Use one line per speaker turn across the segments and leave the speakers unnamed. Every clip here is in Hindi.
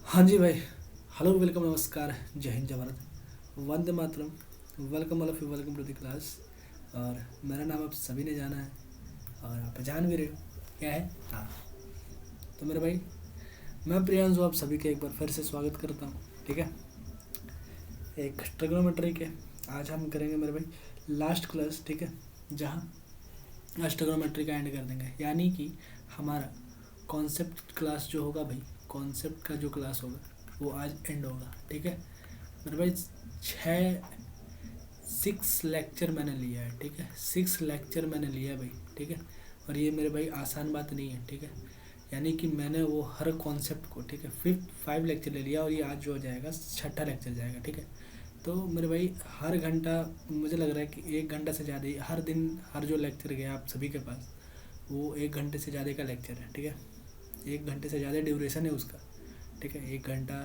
हाँ जी भाई। हेलो, वेलकम, नमस्कार, जय हिंद, जय भारत, वंदे मातरम। Welcome all of you, welcome to the class. और मेरा नाम आप सभी ने जाना है और आप जान भी रहे हो क्या है। हाँ, तो मेरे भाई, मैं प्रियांशु आप सभी का एक बार फिर से स्वागत करता हूँ। ठीक है, एक ट्रिग्नोमेट्री के आज हम करेंगे मेरे भाई लास्ट क्लास। ठीक है, जहाँ आज ट्रिग्नोमेट्री का एंड कर देंगे, यानी कि हमारा कॉन्सेप्ट क्लास जो होगा भाई, कॉन्सेप्ट का जो क्लास होगा वो आज एंड होगा। ठीक है मेरे भाई, छः 6 लेक्चर मैंने लिया है। ठीक है, 6 लेक्चर मैंने लिया है भाई। ठीक है, और ये मेरे भाई आसान बात नहीं है। ठीक है, यानी कि मैंने वो हर कॉन्सेप्ट को, ठीक है, 5 लेक्चर ले लिया और ये आज जो हो जाएगा छठा लेक्चर जाएगा। ठीक है, तो मेरे भाई हर घंटा, मुझे लग रहा है कि 1 घंटा से ज़्यादा ही हर दिन, हर जो लेक्चर गया आप सभी के पास, वो 1 घंटे से ज़्यादा का लेक्चर है। ठीक है, 1 घंटे से ज़्यादा ड्यूरेशन है उसका। ठीक है, 1 घंटा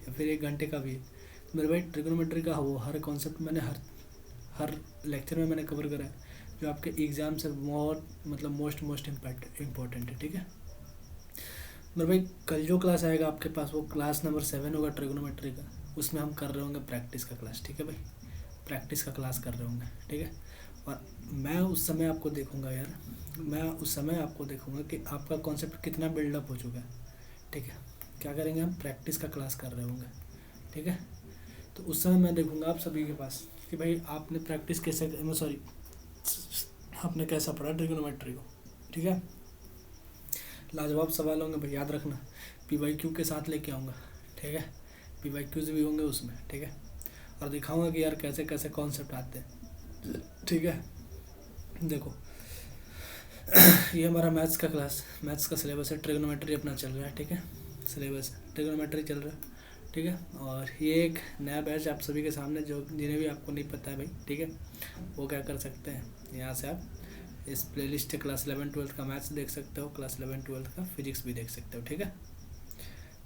या फिर 1 घंटे का भी है। तो मेरे भाई ट्रिग्नोमेट्री का वो हर कॉन्सेप्ट मैंने हर हर लेक्चर में मैंने कवर करा है, जो आपके एग्ज़ाम से बहुत मतलब मोस्ट इम्पॉर्टेंट है। ठीक है मेरे भाई, कल जो क्लास आएगा आपके पास वो क्लास नंबर 7 होगा ट्रिग्नोमेट्री का। उसमें हम कर रहे होंगे प्रैक्टिस का क्लास। ठीक है भाई, प्रैक्टिस का क्लास कर रहे होंगे। ठीक है, और मैं उस समय आपको देखूंगा यार, मैं उस समय आपको देखूंगा कि आपका कॉन्सेप्ट कितना बिल्डअप हो चुका है। ठीक है, क्या करेंगे, हम प्रैक्टिस का क्लास कर रहे होंगे। ठीक है, तो उस समय मैं देखूंगा आप सभी के पास कि भाई आपने प्रैक्टिस कैसे, सॉरी, आपने कैसा पढ़ा ट्रिग्नोमेट्री को। ठीक है, लाजवाब सवाल होंगे भाई, याद रखना। PYQ के साथ लेके आऊँगा। ठीक है, PYQs भी होंगे उसमें। ठीक है, और दिखाऊंगा कि यार कैसे कैसे कॉन्सेप्ट आते हैं। ठीक है, देखो, ये हमारा मैथ्स का क्लास, मैथ्स का सिलेबस है। ट्रिग्नोमेट्री अपना चल रहा है। ठीक है, सिलेबस ट्रिग्नोमेट्री चल रहा है। ठीक है, और ये एक नया बैच आप सभी के सामने, जो जिन्हें भी आपको नहीं पता है भाई, ठीक है, वो क्या कर सकते हैं, यहाँ से आप इस प्लेलिस्ट क्लास 11 12 का मैथ्स देख सकते हो, क्लास 11 12 का फिजिक्स भी देख सकते हो। ठीक है,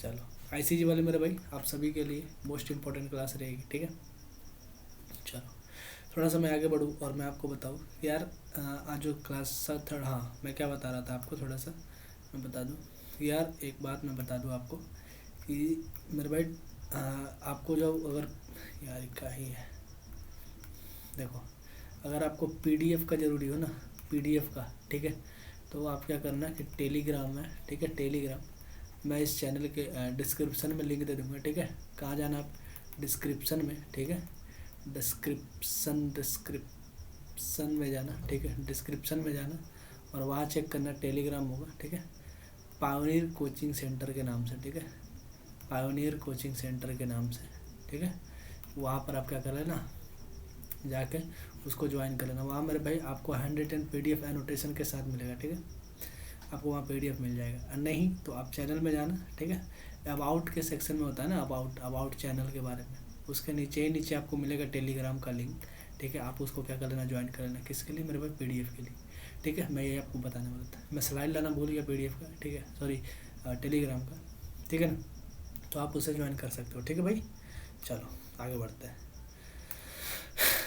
चलो, ICG वाले मेरे भाई आप सभी के लिए मोस्ट इंपॉर्टेंट क्लास रहेगी। ठीक है, चलो, थोड़ा सा मैं आगे बढ़ूँ और मैं आपको बताऊँ यार, आज जो क्लास थर्ड, हाँ मैं क्या बता रहा था आपको, थोड़ा सा मैं बता दूँ यार। एक बात मैं बता दूँ आपको कि मेरे भाई, आपको जो, अगर यार क्या ही है, देखो, अगर आपको PDF का ज़रूरी हो ना, PDF का, ठीक है, तो आप क्या करना कि टेलीग्राम में, ठीक है, टेलीग्राम, मैं इस चैनल के डिस्क्रिप्शन में लिंक दे दूँगा। ठीक है, कहाँ जाना आप, डिस्क्रिप्शन में। ठीक है, डिस्क्रिप्शन में जाना। ठीक है, डिस्क्रिप्शन में जाना और वहाँ चेक करना, टेलीग्राम होगा। ठीक है, पायोनियर कोचिंग सेंटर के नाम से। ठीक है, पायोनियर कोचिंग सेंटर के नाम से। ठीक है, वहाँ पर आप क्या कर लेना, जाके उसको ज्वाइन कर लेना। वहाँ मेरे भाई आपको 110 PDF एनोटेशन के साथ मिलेगा। ठीक है, आपको वहाँ PDF मिल जाएगा, और नहीं तो आप चैनल में जाना। ठीक है, अबाउट के सेक्शन में होता है ना, अबाउट चैनल के बारे में, उसके नीचे ही नीचे आपको मिलेगा टेलीग्राम का लिंक। ठीक है, आप उसको क्या कर लेना, ज्वाइन कर लेना। किसके लिए मेरे भाई, PDF के लिए। ठीक है, मैं ये आपको बताने वाला था, मैं स्लाइड लाना भूल गया PDF का। ठीक है, सॉरी, टेलीग्राम का। ठीक है ना, तो आप उसे ज्वाइन कर सकते हो। ठीक है भाई, चलो आगे बढ़ते हैं,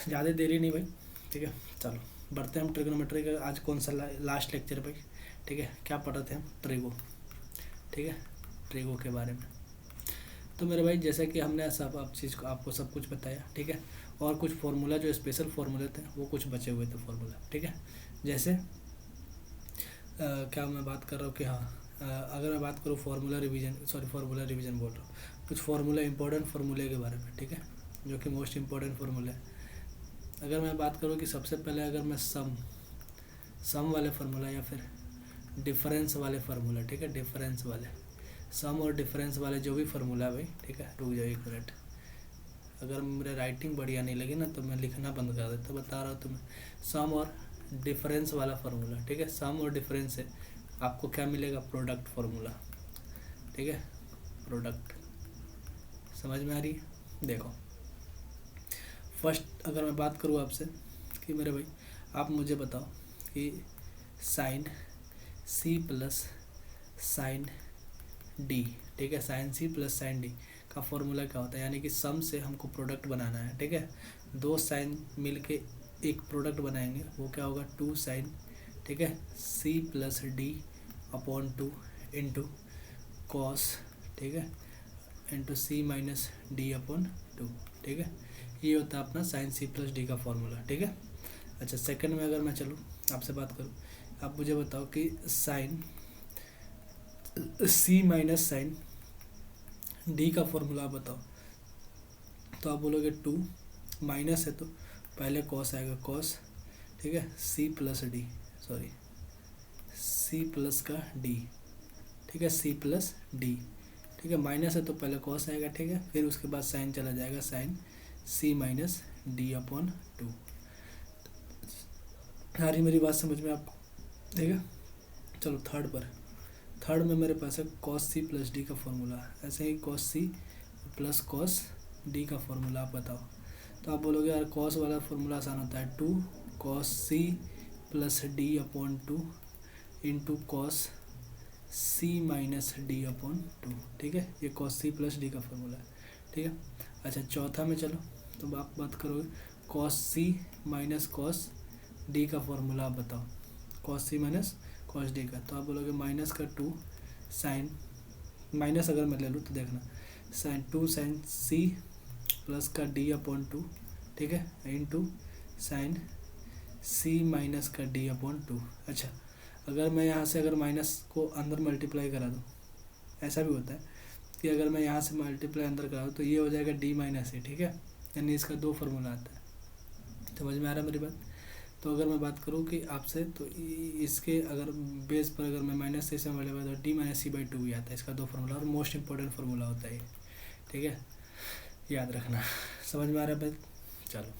ज़्यादा देरी नहीं भाई। ठीक है, चलो बढ़ते हैं हम ट्रिग्नोमेट्री का। आज कौन सा लास्ट लेक्चर भाई। ठीक है, क्या पढ़ रहे थे हम, ट्रिगो। ठीक है, ट्रिगो के बारे में। तो मेरे भाई, जैसे कि हमने सब आप चीज़ को आपको सब कुछ बताया। ठीक है, और कुछ फार्मूला जो स्पेशल फार्मूले थे वो कुछ बचे हुए थे फार्मूला। ठीक है, जैसे क्या मैं बात कर रहा हूँ कि हाँ, अगर मैं बात करूँ formula revision, sorry formula revision बोल रहा हूँ, कुछ फार्मूला इंपॉर्टेंट फार्मूले के बारे में। ठीक है, जो कि मोस्ट इंपॉर्टेंट फार्मूला है। अगर मैं बात करूँ कि सबसे पहले अगर मैं सम वाले फार्मूला या फिर डिफरेंस वाले फार्मूला, ठीक है, डिफरेंस वाले, सम और डिफरेंस वाले जो भी फार्मूला है भाई, ठीक है, रुक जाओ 1 मिनट। अगर मेरे राइटिंग बढ़िया नहीं लगी ना तो मैं लिखना बंद कर देता, बता रहा हूँ तुम्हें। सम और डिफरेंस वाला फार्मूला, ठीक है, सम और डिफरेंस से आपको क्या मिलेगा, प्रोडक्ट फार्मूला। ठीक है, प्रोडक्ट, समझ में आ रही है। देखो, फर्स्ट अगर मैं बात करूँ आपसे कि मेरे भाई आप मुझे बताओ कि sine C plus sine D, ठीक है, sine C plus sine D का फॉर्मूला क्या होता है, यानी कि सम से हमको प्रोडक्ट बनाना है। ठीक है, दो साइन मिल के एक प्रोडक्ट बनाएंगे, वो क्या होगा, 2 साइन, ठीक है, C plus D upon 2 into cos, ठीक है, इंटू सी माइनस डी अपॉन टू, ठीक है। ये होता है अपना साइन सी प्लस डी का फॉर्मूला, ठीक है। अच्छा, सेकंड में अगर मैं चलूँ आपसे बात करूँ, आप मुझे बताओ कि sign C minus sign D का फॉर्मूला आप बताओ। तो आप बोलोगे टू, माइनस है तो पहले कॉस आएगा, कॉस, ठीक है, C plus D, sorry C plus का डी, ठीक है, सी प्लस डी, ठीक है। माइनस है तो पहले कॉस आएगा, ठीक है, फिर उसके बाद साइन चला जाएगा, sign C minus D upon to. आ रही मेरी बात समझ में आपको, ठीक है। चलो थर्ड में मेरे पास है कॉस सी प्लस डी का फॉर्मूला, ऐसे ही cos C plus cos D का फॉर्मूला आप बताओ। तो आप बोलोगे यार कॉस वाला फॉर्मूला आसान होता है, two cos C plus D upon two into cos C minus D upon two, ठीक है। ये कॉस सी प्लस डी का फॉर्मूला है, ठीक है। अच्छा, चौथा में चलो, तो आप बात करोगे cos C minus cos D का फॉर्मूला आप बताओ, cos C minus cos D का। तो आप बोलोगे माइनस का टू साइन, माइनस अगर मैं ले लूँ तो देखना, sine two sine C plus का डी अपॉन टू, ठीक है, इंटू साइन सी माइनस का डी अपॉन टू। अच्छा, अगर मैं यहाँ से अगर माइनस को अंदर मल्टीप्लाई करा दूँ, ऐसा भी होता है कि अगर मैं यहाँ से मल्टीप्लाई अंदर करा दूँ तो ये हो जाएगा डी माइनस ए, ठीक है, यानी इसका दो फार्मूला आता है। समझ में आ रहा है मेरी बात। तो अगर मैं बात करूँ कि आपसे, तो इसके अगर बेस पर अगर मैं माइनस से इसे मल्टीप्लाई तो D minus C by two भी आता है, इसका दो फार्मूला, और मोस्ट इंपॉर्टेंट फार्मूला होता है ये, ठीक है, याद रखना। समझ में आ रहा है भाई। चलो,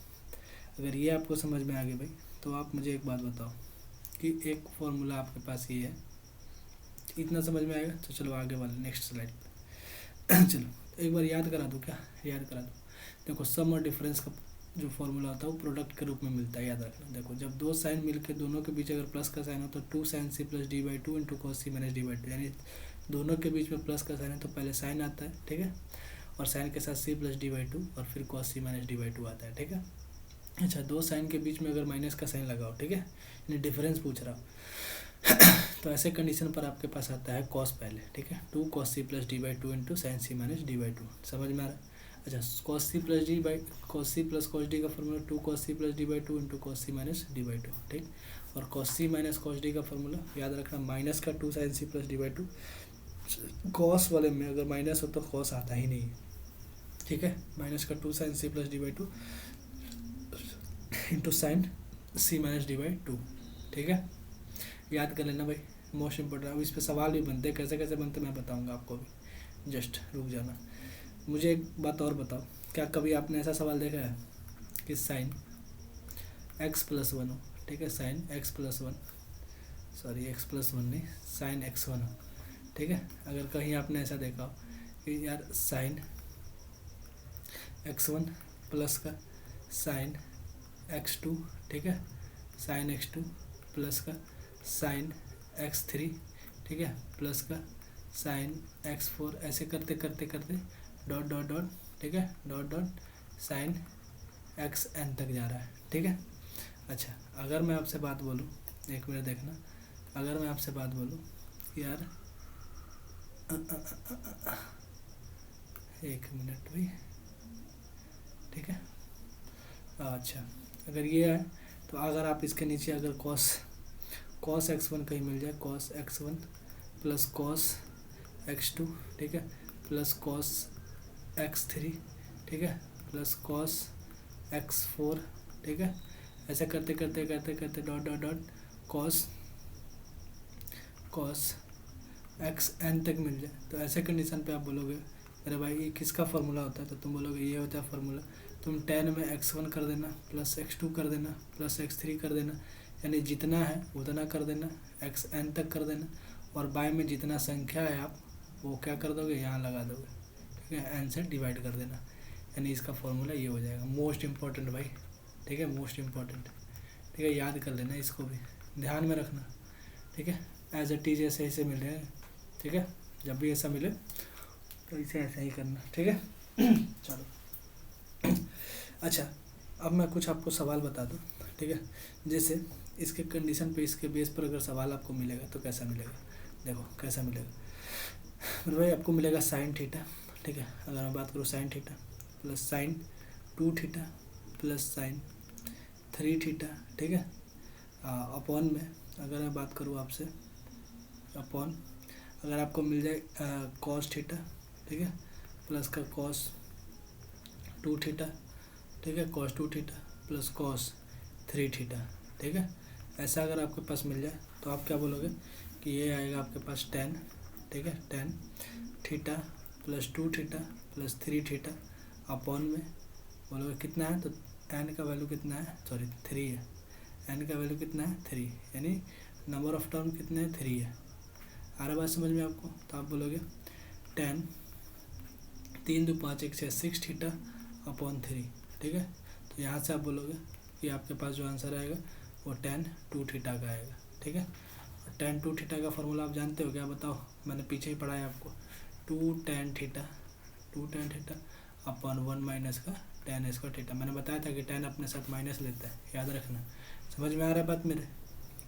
अगर ये आपको समझ में आ गई भाई, तो आप मुझे एक बात बताओ कि एक फॉर्मूला आपके पास ये है, इतना समझ में आएगा। तो चलो आगे वाले नेक्स्ट स्लाइड पर चलो एक बार याद करा दूँ, क्या याद करा दूँ। देखो, सम और डिफरेंस का जो फॉर्मूला होता है वो प्रोडक्ट के रूप में मिलता है, याद रखना। देखो, जब दो साइन मिलकर दोनों के बीच अगर प्लस का साइन हो तो two sine C plus D by two into cos C minus D by two, यानी दोनों के बीच में प्लस का साइन है तो पहले साइन आता है, ठीक है, और साइन के साथ C plus D by two और फिर cos C minus D by two आता है, ठीक है। अच्छा, दो साइन के बीच में अगर माइनस का साइन लगाओ, ठीक है, यानी डिफरेंस पूछ रहा हूँ तो ऐसे कंडीशन पर आपके पास आता है कॉस पहले, ठीक है, two cos C plus D by two into sine C minus D by two. समझ में आ रहा है। अच्छा, cos C plus D by cos C plus cos D का formula two cos C plus D by two into cos C minus D by two, ठीक। और cos C minus cos D का फॉर्मूला याद रखना, माइनस का two sine C plus D by to. Cos वाले में अगर माइनस हो तो कॉस आता ही नहीं है, ठीक है, माइनस का two sine C plus D by two into sine C minus D by two, ठीक है, याद कर लेना भाई, मोस्ट इंपॉर्टेंट। अब इस पर सवाल भी बनते हैं, कैसे कैसे बनते मैं बताऊंगा आपको भी, जस्ट रुक जाना। मुझे एक बात और बताओ, क्या कभी आपने ऐसा सवाल देखा है कि साइन एक्स प्लस वन हो, ठीक है, sine x plus one, sorry x plus one नहीं, साइन एक्स वन हो, ठीक है। अगर कहीं आपने ऐसा देखा हो कि यार साइन एक्स वन प्लस का साइन एक्स टू, ठीक है, साइन एक्स टू प्लस का साइन एक्स थ्री, ठीक है, प्लस का साइन एक्स फोर, ऐसे करते करते करते डॉट डॉट डॉट, ठीक है, dot dot sine X N तक जा रहा है, ठीक है। अच्छा, अगर मैं आपसे बात बोलूँ, एक मिनट देखना, अगर मैं आपसे बात बोलूँ यार एक मिनट भाई, ठीक है। अच्छा, अगर ये है तो अगर आप इसके नीचे अगर कॉस एक्स वन कहीं मिल जाए, cos X one plus cos X two, ठीक है, प्लस कॉस एक्स थ्री, ठीक है, प्लस कॉस एक्स फोर, ठीक है, ऐसे करते करते करते करते dot dot dot cos X N तक मिल जाए, तो ऐसे कंडीशन पे आप बोलोगे अरे भाई ये किसका फार्मूला होता है, तो तुम बोलोगे ये होता है फार्मूला। तुम टेन में एक्स वन कर देना, प्लस एक्स टू कर देना, प्लस एक्स थ्री कर देना, यानी जितना है उतना कर देना, एक्स एन तक कर देना, और बाय में जितना संख्या है आप वो क्या कर दोगे, यहाँ लगा दोगे, ठीक है, एन से डिवाइड कर देना, यानी इसका फॉर्मूला ये हो जाएगा। मोस्ट इंपॉर्टेंट भाई, ठीक है, मोस्ट इंपॉर्टेंट, ठीक है, याद कर लेना, इसको भी ध्यान में रखना, ठीक है, एज अ टीचर ऐसे मिले, ठीक है, जब भी ऐसा मिले तो इसे ऐसा ही करना, ठीक है। चलो, अच्छा, अब मैं कुछ आपको सवाल बता दूं, ठीक है, जैसे इसके कंडीशन पे, इसके बेस पर अगर सवाल आपको मिलेगा तो कैसा मिलेगा, देखो कैसा मिलेगा मेरे भाई, आपको मिलेगा साइन थीटा, ठीक है। अगर मैं बात करूँ sign theta plus sign 2 theta plus sign 3 theta, ठीक है, अपॉन में अगर मैं बात करूँ आपसे अपॉन अगर आपको मिल जाए कॉस थीटा, ठीक है, प्लस का कॉस 2 थीटा, ठीक है, cos 2 theta plus cos 3 theta, ठीक है, ऐसा अगर आपके पास मिल जाए तो आप क्या बोलोगे कि ये आएगा आपके पास 10, ठीक है, 10 theta plus 2 theta plus 3 theta upon में बोलोगे कितना है, तो एन का वैल्यू कितना है, सॉरी 3 है, एन का वैल्यू कितना है 3, यानी नंबर ऑफ टर्म कितने हैं 3 है। आ रहा बात समझ में आपको, तो आप बोलोगे 10 3 2 5 1 6 6 थीटा अपॉन 3, ठीक है, तो यहाँ से आप बोलोगे कि आपके पास जो आंसर आएगा वो 10 2 थीटा का आएगा, ठीक है। और 10 2 थीटा का फॉर्मूला आप जानते हो क्या, बताओ, मैंने पीछे ही पढ़ाया आपको, 2 tan थीटा अपॉन 1 माइनस का tan स्क्वायर थीटा। मैंने बताया था कि tan अपने साथ माइनस लेता है, याद रखना। समझ में आ रहा है बात मेरे,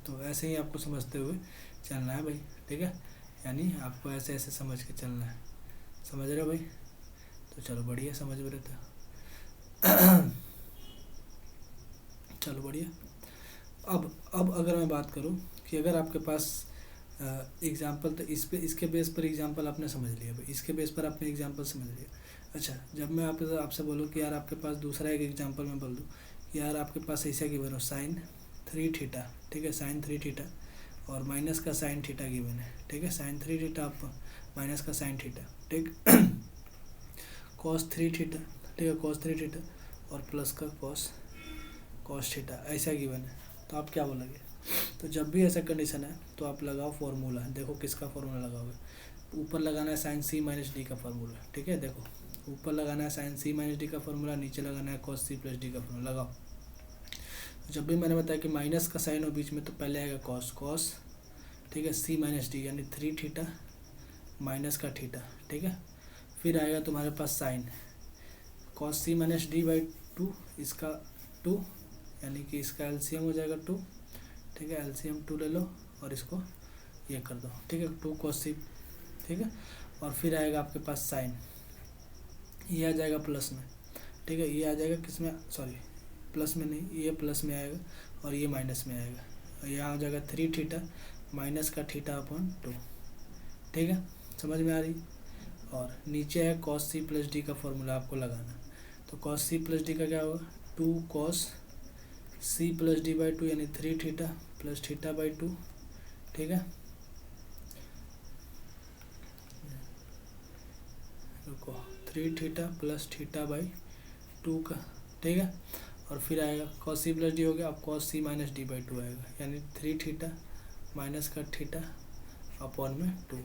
तो ऐसे ही आपको समझते हुए चलना है भाई, ठीक है, यानी आपको ऐसे ऐसे समझ के चलना है, समझ रहे हो भाई, तो चलो बढ़िया, समझ में रहता चलो बढ़िया। अब अगर मैं बात करूं कि अगर आपके पास एग्जाम्पल, तो इसके बेस पर एग्जाम्पल आपने समझ लिया भाई, इसके बेस पर आपने एग्जाम्पल समझ लिया। अच्छा, जब मैं आपसे बोलूँ कि यार आपके पास दूसरा एक एग्जाम्पल मैं बोल दूँ कि यार आपके पास ऐसा गिवन हो साइन 3 थीटा, ठीक है, साइन 3 थीटा और माइनस का साइन थीटा गिवन है, ठीक है, साइन 3 थीटा आप माइनस का साइन थीटा, ठीक, कॉस 3 थीटा, ठीक है, कॉस 3 थीटा और प्लस का कॉस थीटा ऐसा गिवन है, तो आप क्या बोलोगे, तो जब भी ऐसा कंडीशन है तो आप लगाओ फॉर्मूला, देखो किसका फॉर्मूला लगाओगे, ऊपर लगाना है साइन सी माइनस डी का फॉर्मूला, ठीक है, देखो ऊपर लगाना है साइन सी माइनस डी का फॉर्मूला, नीचे लगाना है कॉस सी प्लस डी का फॉर्मूला, लगाओ। जब भी मैंने बताया कि माइनस का साइन हो बीच में तो पहले आएगा कॉस, ठीक है, सी माइनस डी यानी 3 थीटा माइनस का थीटा, ठीक है, फिर आएगा तुम्हारे पास sine cos C minus D by 2, इसका 2 यानी कि इसका एलसीएम हो जाएगा 2, ठीक है, एलसीएम 2 ले लो और इसको ये कर दो, ठीक है, 2 cos सी, ठीक है, और फिर आएगा आपके पास साइन, ये आ जाएगा प्लस में, ठीक है, ये आ जाएगा किस में, सॉरी प्लस में नहीं, ये प्लस में आएगा और ये माइनस में आएगा, और यहाँ आ जाएगा 3 थीटा माइनस का थीटा अपॉन 2, ठीक है, समझ में आ रही। और नीचे है कॉस सी प्लस डी का फॉर्मूला आपको लगाना, तो कॉस सी प्लस डी का क्या होगा, 2 cos C plus D by 2 यानी 3 थीटा प्लस थीटा बाई 2, ठीक है, रुको 3 थीटा प्लस थीटा बाई 2 का, ठीक है, और फिर आएगा कॉस सी प्लस डी हो गया, अब cos C minus D by 2 आएगा यानी 3 थीटा माइनस का थीटा अपॉन में 2,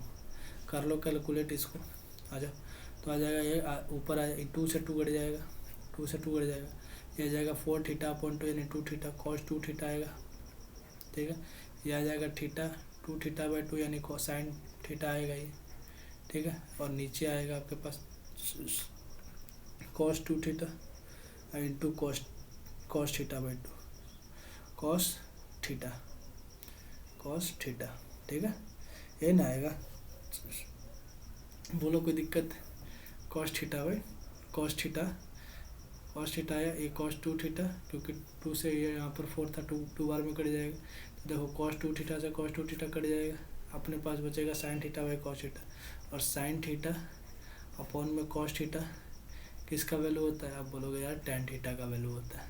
कर लो कैलकुलेट इसको, आ जाओ, तो आ जाएगा ये ऊपर आ 2 से 2 कट जाएगा, 2 से 2 कट जाएगा, ये आ जाएगा 4 थीटा अपॉन 2 यानी 2 थीटा कॉस 2 थीटा आएगा, ठीक है, ये आ जाएगा थीटा 2 थीटा बाई 2 यानी साइन थीटा आएगा ये, ठीक है, और नीचे आएगा आपके पास cos 2 theta into cos theta by 2, cos theta, ठीक है, ये ना आएगा, बोलो कोई दिक्कत, cos theta by cos theta आया, ये कॉस 2 थीटा क्योंकि 2 से ये यहाँ पर 4 था, 2 बार में कट जाएगा, तो देखो कॉस 2 थीटा से कॉस 2 थीटा कट जाएगा, अपने पास बचेगा sine theta by cos theta, और साइन थीटा अपॉन में कॉस थीटा किसका वैल्यू होता है, आप बोलोगे यार टेन थीटा का वैल्यू होता है,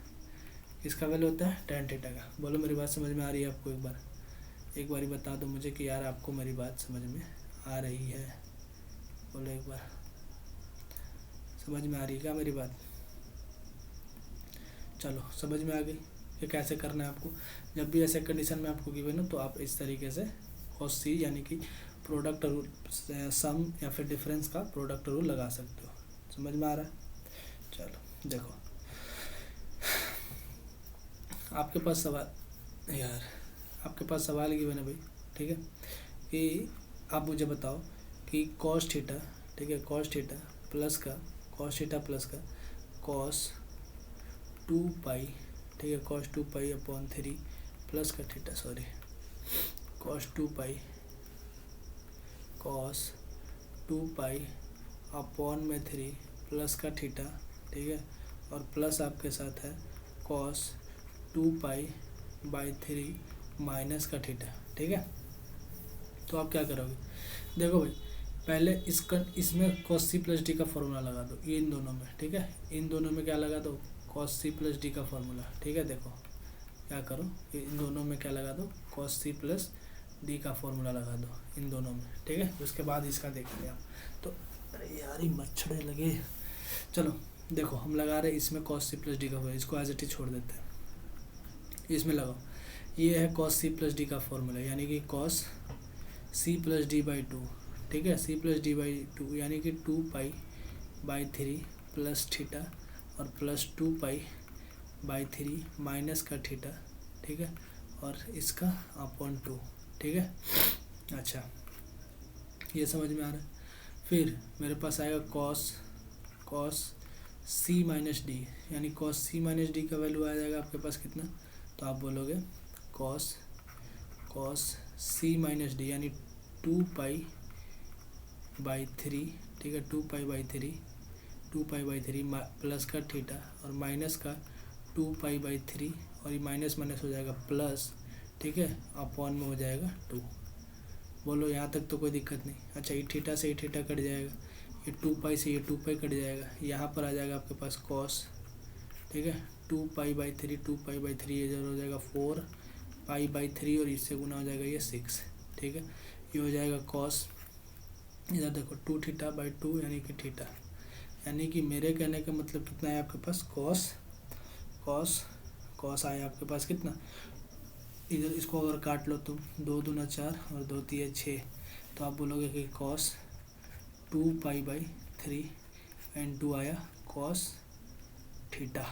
किसका वैल्यू होता है, टेन थीटा का। बोलो मेरी बात समझ में आ रही है आपको, एक बार बता दो मुझे कि यार आपको मेरी बात समझ में आ रही है, बोलो एक बार, समझ में आ रही है क्या मेरी बात, चलो समझ में आ गई कि कैसे करना है आपको, जब भी ऐसे कंडीशन में आपको गिवन हो तो आप इस तरीके से कॉस सी यानी कि प्रोडक्ट रूल, सम या फिर डिफरेंस का प्रोडक्ट रूल लगा सकते हो, समझ में आ रहा है। चलो देखो आपके पास सवाल गिवन है भाई, ठीक है, कि आप मुझे बताओ कि कॉस थीटा, ठीक है, कॉस थीटा प्लस का कॉस 2 पाई, ठीक है, कॉस 2 पाई अपॉन 3 प्लस का theta, sorry cos 2 pi upon में 3 प्लस का थीटा, ठीक है, और प्लस आपके साथ है कॉस 2π/3 माइनस का थीटा, ठीक है। तो आप क्या करोगे, देखो भाई पहले इसमें cos c प्लस डी का फॉर्मूला लगा दो, ये इन दोनों में, ठीक है, इन दोनों में क्या लगा दो, cos c प्लस डी का फॉर्मूला, ठीक है। देखो क्या करो, इन दोनों में क्या लगा दो, cos c प्लस डी का फॉर्मूला लगा दो इन दोनों में, ठीक है। उसके बाद इसका देखेंगे आप। तो अरे यार ये मच्छर लगे, चलो देखो हम लगा रहे हैं इसमें cos c प्लस डी का फॉर्मूला, इसको एज इट इज छोड़ देते हैं, इसमें लगाओ। ये है cos c प्लस डी का फॉर्मूला, यानी कि cos c plus D by 2, ठीक है, c प्लस डी बाई 2 यानी कि 2π/3 प्लस थीटा और प्लस 2π/3 माइनस का थीटा, ठीक है, और इसका अपॉन 2, ठीक है। अच्छा ये समझ में आ रहा है। फिर मेरे पास आएगा cos c माइनस डी, यानी cos c माइनस डी का वैल्यू आ जाएगा आपके पास कितना, तो आप बोलोगे cos c माइनस डी यानी 2π/3, ठीक है, 2π/3 प्लस का थीटा और माइनस का 2π/3 और ये माइनस माइनस हो जाएगा प्लस, ठीक है, अपॉन में हो जाएगा 2। बोलो यहाँ तक तो कोई दिक्कत नहीं। अच्छा ये थीटा से ये थीटा कट जाएगा, ये 2π से ये 2π कट जाएगा, यहाँ पर आ जाएगा आपके पास cos, ठीक है, 2π/3 ये जरूर हो जाएगा 4π/3 और इससे गुना हो जाएगा ये 6, ठीक है। ये हो जाएगा cos, इधर देखो 2θ/2 यानी कि थीटा, यानी कि मेरे कहने का मतलब कितना है आपके पास cos आया आपके पास कितना, इधर इसको अगर काट लो तुम 2 दूना 4 और 2 3 6, तो आप बोलोगे कि cos 2π/3 एंड 2 आया cos थीटा।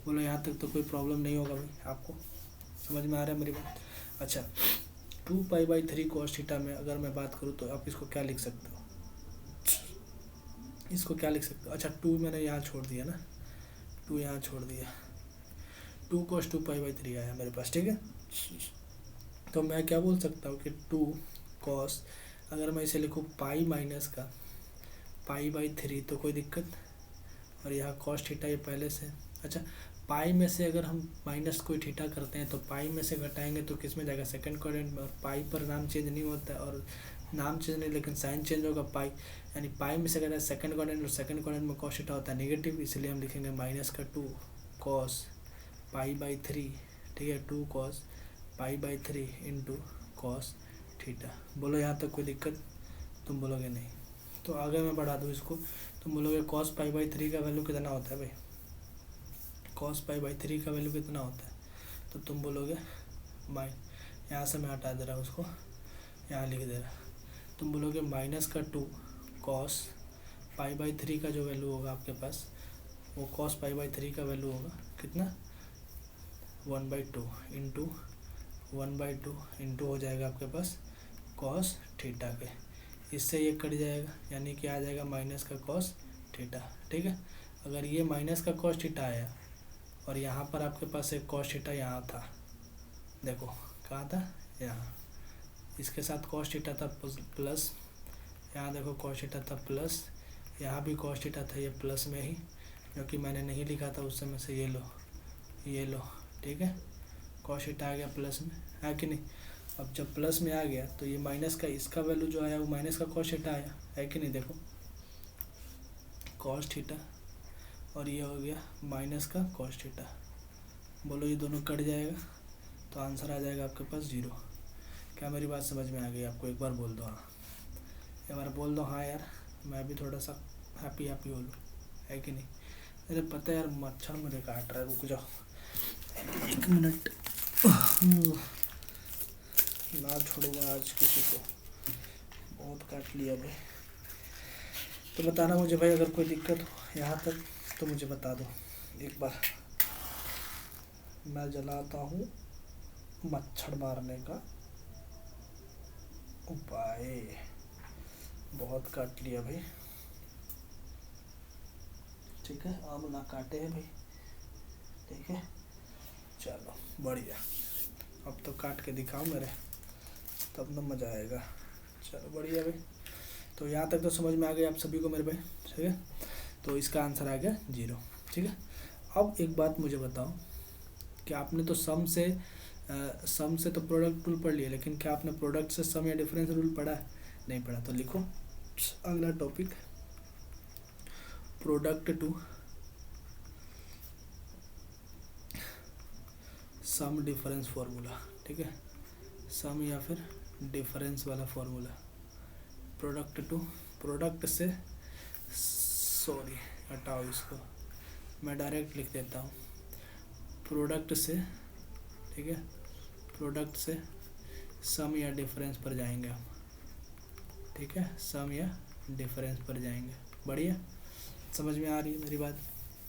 बोलो यहाँ तक तो कोई प्रॉब्लम नहीं होगा भाई, आपको समझ में आ रहा है मेरी बात। अच्छा 2π/3 cos थीटा में अगर मैं बात करूँ तो आप इसको क्या लिख सकते हो, इसको क्या लिख सकते हो। अच्छा 2 मैंने यहाँ छोड़ दिया ना, 2 यहाँ छोड़ दिया, 2 cos 2π/3 आया मेरे पास, ठीक है। तो मैं क्या बोल सकता हूँ कि 2 cos, अगर मैं इसे लिखूँ पाई माइनस का π/3 तो कोई दिक्कत, और यहाँ cos थीटा ये पहले से। अच्छा पाई में से अगर हम माइनस कोई थीटा करते हैं तो पाई में से घटाएंगे तो किस में जाएगा, सेकंड क्वाड्रेंट में, और पाई पर नाम चेंज नहीं होता है, और नाम चेंज नहीं लेकिन साइन चेंज होगा पाई, यानी पाई में से कहता है सेकंड क्वाड्रेंट, और सेकंड क्वाड्रेंट में cos थीटा होता है नेगेटिव, इसलिए हम लिखेंगे माइनस का 2 cos π/3, ठीक है, 2 cos π/3 इंटू cos थीटा। बोलो यहाँ तक कोई दिक्कत, तुम बोलोगे नहीं। तो आगे मैं बढ़ा दूँ इसको, तुम बोलोगे cos π/3 का वैल्यू कितना होता है भाई, cos π/3 का वैल्यू कितना होता है, तो तुम बोलोगे यहाँ से मैं हटा दे रहा हूँ उसको, यहाँ लिख दे रहा, तुम बोलोगे माइनस का 2 cos π/3 का जो वैल्यू होगा आपके पास, वो cos π/3 का वैल्यू होगा कितना 1/2 इंटू 1/2 इंटू हो जाएगा आपके पास cos थीटा के, इससे ये कट जाएगा, यानी कि आ जाएगा माइनस का cos थीटा, ठीक है। अगर ये माइनस का cos थीटा आया और यहाँ पर आपके पास एक cos थीटा यहाँ था, देखो कहाँ था, यहाँ, इसके साथ cos थीटा था प्लस, यहाँ देखो cos थीटा था प्लस, यहाँ भी cos थीटा था ये प्लस में ही, जो कि मैंने नहीं लिखा था उस समय से, ये लो, ठीक है, cos थीटा आ गया प्लस में, है कि नहीं। अब जब प्लस में आ गया तो ये माइनस का इसका वैल्यू जो आया वो माइनस का cos थीटा आया, है कि नहीं। देखो cos थीटा और ये हो गया माइनस का cos थीटा, बोलो ये दोनों कट जाएगा तो आंसर आ जाएगा आपके पास 0। क्या मेरी बात समझ में आ गई आपको, एक बार बोल दो हाँ, एक बार बोल दो हाँ यार, मैं भी थोड़ा सा हैप्पी हो लूँ, है कि नहीं। अरे पता है यार मच्छर मुझे काट रहा है, रुक जाओ 1 मिनट, ना छोड़ूंगा आज किसी को, बहुत काट लिया भाई। तो बताना मुझे भाई अगर कोई दिक्कत हो यहाँ तक तो मुझे बता दो एक बार, मैं जलाता हूँ मच्छर मारने का उपाय। बहुत काट लिया भाई, ठीक है, अब ना काटे हैं भाई, ठीक है, चलो बढ़िया, अब तो काट के दिखाओ मेरे, तब ना मज़ा आएगा। चलो बढ़िया भाई, तो यहाँ तक तो समझ में आ गया आप सभी को मेरे भाई, ठीक है। तो इसका आंसर आ गया 0, ठीक है। अब एक बात मुझे बताओ कि आपने तो सम से तो प्रोडक्ट रूल पढ़ लिया, लेकिन क्या आपने प्रोडक्ट से सम या डिफरेंस रूल पढ़ा है? नहीं पढ़ा। तो लिखो अगला topic, product to sum difference formula, ठीक है। सम या फिर डिफरेंस वाला फॉर्मूला, प्रोडक्ट से, सॉरी हटाओ इसको, मैं डायरेक्ट लिख देता हूँ। प्रोडक्ट से, ठीक है, प्रोडक्ट से सम या डिफरेंस पर जाएंगे हम, ठीक है। सम या डिफरेंस पर जाएंगे। बढ़िया, समझ में आ रही है मेरी बात?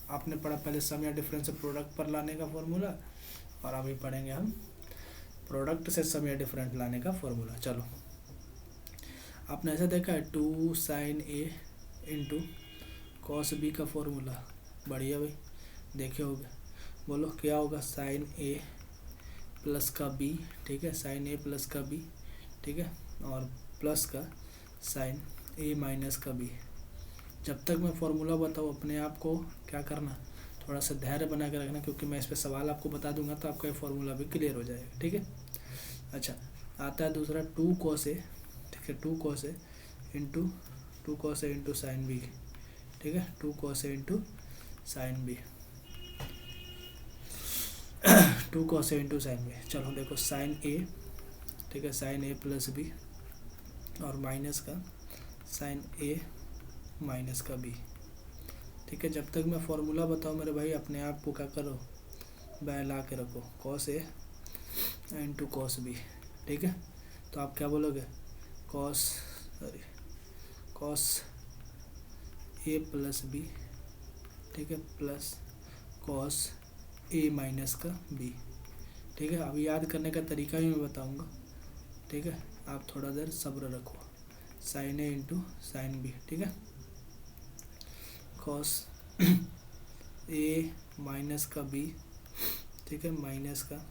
आपने पढ़ा पहले सम या डिफरेंस से प्रोडक्ट पर लाने का फॉर्मूला, और अभी पढ़ेंगे हम प्रोडक्ट से सम या डिफरेंस लाने का फॉर्मूला। चलो, आपने ऐसा देखा है 2 sin A into cos B का फॉर्मूला? बढ़िया भाई, देखे होगे। बोलो क्या होगा? साइन A प्लस का B, ठीक है, साइन A प्लस का B, ठीक है, और प्लस का साइन A माइनस का B। जब तक मैं फॉर्मूला बताऊँ अपने आप को क्या करना, थोड़ा सा धैर्य बना के रखना, क्योंकि मैं इस पर सवाल आपको बता दूंगा तो आपका ये फॉर्मूला भी क्लियर हो जाएगा, ठीक है। अच्छा, आता है दूसरा 2 cos A, ठीक है, 2 cos A into sine B, ठीक है, 2 cos A into sine B, 2 cos A into sine B। चलो देखो, साइन A, ठीक है, साइन A प्लस B और माइनस का साइन A माइनस का B, ठीक है। जब तक मैं फॉर्मूला बताऊँ मेरे भाई, अपने आप को क्या करो, बहला के रखो, cos A into cos B, ठीक है। तो आप क्या बोलोगे? cos A प्लस B, ठीक है, प्लस cos A माइनस का B, ठीक है। अभी याद करने का तरीका भी मैं बताऊंगा, ठीक है, आप थोड़ा देर सब्र रखो। Sine A into sine B, ठीक है, cos A माइनस का B, ठीक है, माइनस का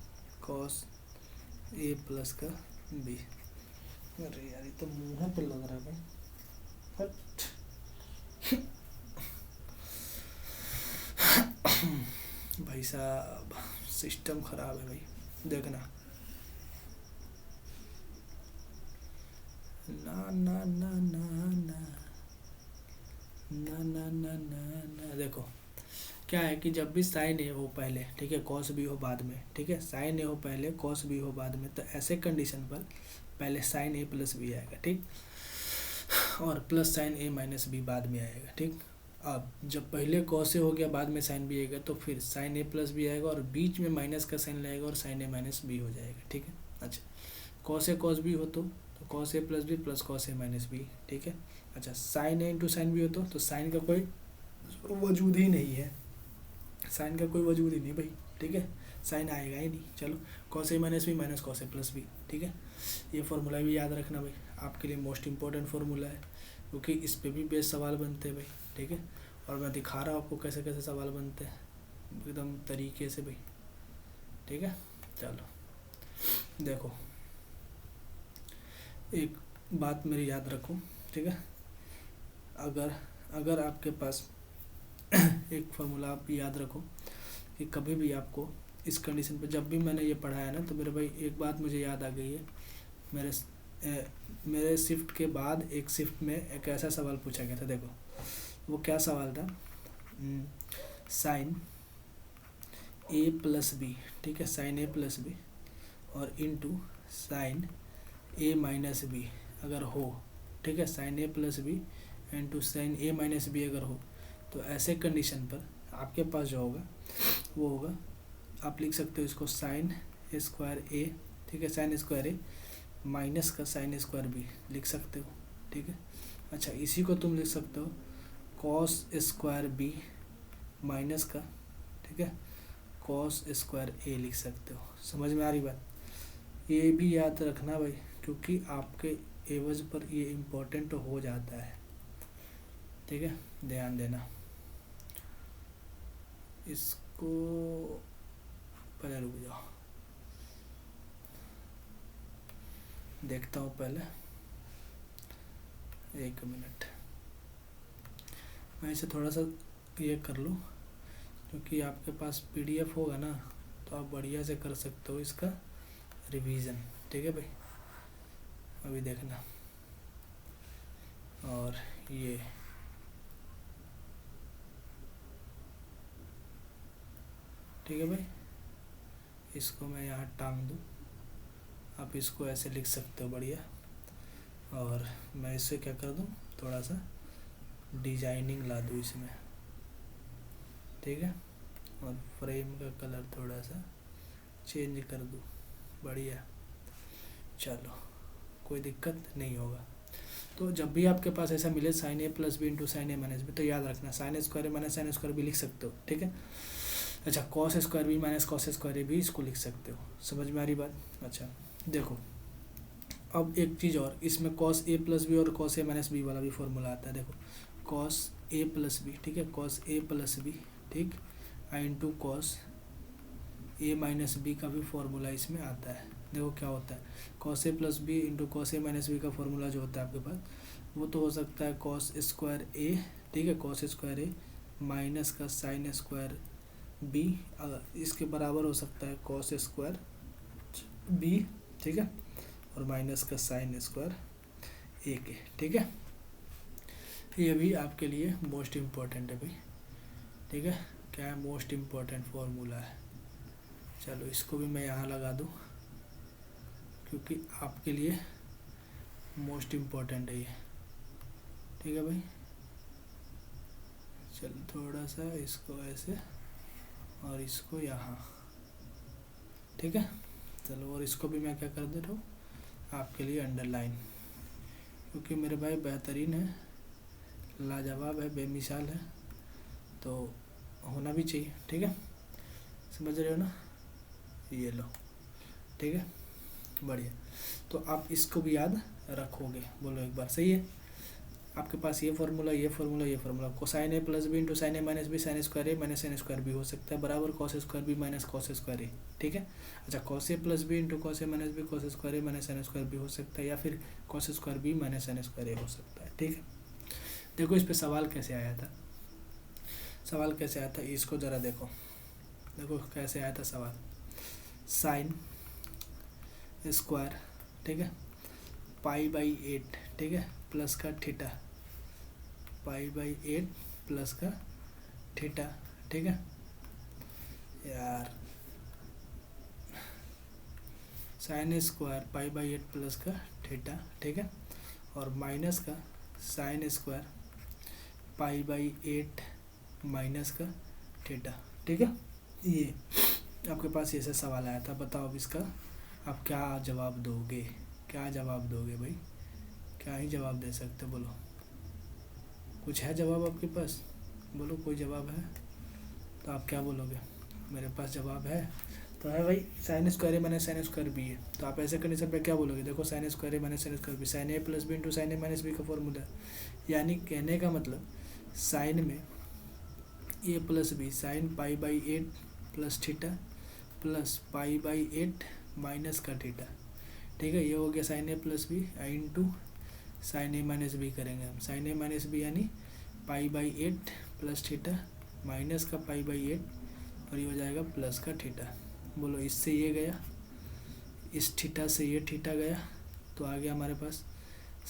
cos A प्लस का B। अरे यार, ये तो मुँह पे लग रहा है भाई, हट। भाई साहब, सिस्टम खराब है भाई, देखना। ना ना ना ना ना ना ना ना ना ना, देखो क्या है कि जब भी साइन ए हो पहले, ठीक है, कॉस बी हो बाद में, ठीक है, साइन ए हो पहले कॉस बी हो बाद में, तो ऐसे कंडीशन पर पहले साइन ए प्लस बी आएगा, ठीक, और plus sign A minus B बाद में आएगा, ठीक। अब जब पहले कॉस ए हो गया बाद में साइन बी आएगा, तो फिर साइन ए प्लस बी आएगा और बीच में माइनस का साइन लगेगा और साइन ए माइनस बी हो जाएगा, ठीक है। अच्छा, कॉस ए कॉस बी हो तो cos A plus B plus cos A minus B, ठीक है। अच्छा, साइन ए इंटू साइन बी हो तो साइन का कोई वजूद ही नहीं है, साइन का कोई वजूद ही नहीं भाई, ठीक है, साइन आएगा ही नहीं। चलो, cos A minus B minus cos A plus B, ठीक है। ये फार्मूला भी याद रखना भाई, आपके लिए मोस्ट इंपॉर्टेंट फार्मूला है, क्योंकि इस पे भी बेस सवाल बनते हैं भाई, ठीक है। और मैं दिखा रहा हूँ आपको कैसे कैसे सवाल बनते हैं एकदम तरीके से भाई, ठीक है। चलो देखो, एक बात मेरी याद रखो, ठीक है। अगर आपके पास एक फार्मूला आप याद रखो कि कभी भी आपको इस कंडीशन पे, जब भी मैंने ये पढ़ाया ना, तो मेरे भाई एक बात मुझे याद आ गई है। मेरे शिफ्ट के बाद एक शिफ्ट में एक ऐसा सवाल पूछा गया था, देखो वो क्या सवाल था। साइन ए प्लस बी, ठीक है, साइन ए प्लस बी और into sine A minus B अगर हो, ठीक है, sign A plus B into sine A minus B अगर हो, तो ऐसे कंडीशन पर आपके पास जो होगा वो होगा, आप लिख सकते हो इसको साइन स्क्वायर ए, ठीक है, साइन स्क्वायर ए माइनस का साइन स्क्वायर बी लिख सकते हो, ठीक है। अच्छा, इसी को तुम लिख सकते हो कॉस स्क्वायर बी माइनस का, ठीक है, कॉस स्क्वायर ए लिख सकते हो। समझ में आ रही बात? ये भी याद रखना भाई, क्योंकि आपके एवज पर ये इम्पोर्टेंट हो जाता है, ठीक है, ध्यान देना इसको। पहले रुक जाओ, देखता हूँ पहले। एक मिनट, मैं इसे थोड़ा सा ये कर लूँ, क्योंकि आपके पास PDF होगा ना तो आप बढ़िया से कर सकते हो इसका रिवीजन। ठीक है भाई, अभी देखना। और ये ठीक है भाई, इसको मैं यहाँ टांग दूँ, आप इसको ऐसे लिख सकते हो बढ़िया। और मैं इससे क्या कर दूँ, थोड़ा सा डिजाइनिंग ला दूँ इसमें। ठीक है, और फ्रेम का कलर थोड़ा सा चेंज कर दूँ, बढ़िया। चलो, कोई दिक्कत नहीं होगा। तो जब भी आपके पास ऐसा मिले sine A plus B into sine A minus B, तो याद रखना sine square A minus sine square B लिख सकते हो। ठीक है, अच्छा, cos square B minus cos square A भी इसको लिख सकते हो। समझ में आ रही बात? अच्छा देखो, अब एक चीज़ और, इसमें कॉस ए प्लस बी और कॉस ए माइनस बी वाला भी फॉर्मूला आता है। देखो, कॉस ए प्लस बी, ठीक है, कॉस ए प्लस बी, ठीक, आई into cos A minus B का भी फॉर्मूला इसमें आता है। देखो क्या होता है, cos A plus B into cos A minus B का फॉर्मूला जो होता है आपके पास, वो तो हो सकता है कॉस स्क्वायर ए, ठीक है, कॉस स्क्वायर ए माइनस का साइन स्क्वायर बी, इसके बराबर हो सकता है कॉस स्क्वायर बी, ठीक है, और माइनस का साइन स्क्वायर ए के। ठीक है, ये भी आपके लिए मोस्ट इम्पॉर्टेंट है भाई। ठीक है, क्या है, मोस्ट इम्पॉर्टेंट फॉर्मूला है। चलो, इसको भी मैं यहाँ लगा दूँ, क्योंकि आपके लिए मोस्ट इम्पॉर्टेंट है ये। ठीक है भाई, चलो थोड़ा सा इसको ऐसे और इसको यहाँ। ठीक है, चलो, और इसको भी मैं क्या कर दे रहा हूँ आपके लिए अंडरलाइन, क्योंकि मेरे भाई बेहतरीन है, लाजवाब है, बेमिसाल है, तो होना भी चाहिए। ठीक है, समझ रहे हो ना, ये लो। ठीक है, बढ़िया। तो आप इसको भी याद रखोगे, बोलो एक बार, सही है। आपके पास ये फार्मूला, ये फार्मूला, ये formula, cosine A plus B into sine A minus B sine square A minus sine square B हो सकता है बराबर cos square B minus cos square A. ठीक है, अच्छा, cos A plus B into cos A minus B cos square A minus sine square B हो सकता है, या फिर cos square B minus sine square A हो सकता है। ठीक है, देखो इस पर सवाल कैसे आया था, सवाल कैसे आया था, इसको ज़रा देखो, देखो कैसे आया था सवाल। साइन स्क्वायर, ठीक है, पाई बाई 8, ठीक है, प्लस का थीटा, पाई बाई 8 प्लस का थीटा। ठीक है यार, sine square pi by 8 plus का थीटा, ठीक है, और माइनस का sine square pi by 8 minus का थीटा। ठीक है, ये आपके पास ऐसे सवाल आया था, बताओ अब इसका आप क्या जवाब दोगे, क्या जवाब दोगे भाई, क्या ही जवाब दे सकते, बोलो कुछ है जवाब आपके पास, बोलो कोई जवाब है तो आप क्या बोलोगे। मेरे पास जवाब है, तो है भाई, sine square A minus sine square B है, तो आप ऐसे कंडीशन पे क्या बोलोगे, देखो sine square A minus sine square B, sine A plus B into sine A minus B का फॉर्मूला, यानी कहने का मतलब साइन में A plus B, sine pi by 8 plus theta plus pi by 8 minus का थीटा। ठीक है, ये हो गया sine A plus B into sine A minus B करेंगे हम, साइन ए माइनस बी यानी पाई बाई 8 प्लस थीटा माइनस का पाई बाई 8, और ये हो जाएगा प्लस का थीटा। बोलो, इससे ये गया, इस थीटा से ये थीटा गया, तो आ गया हमारे पास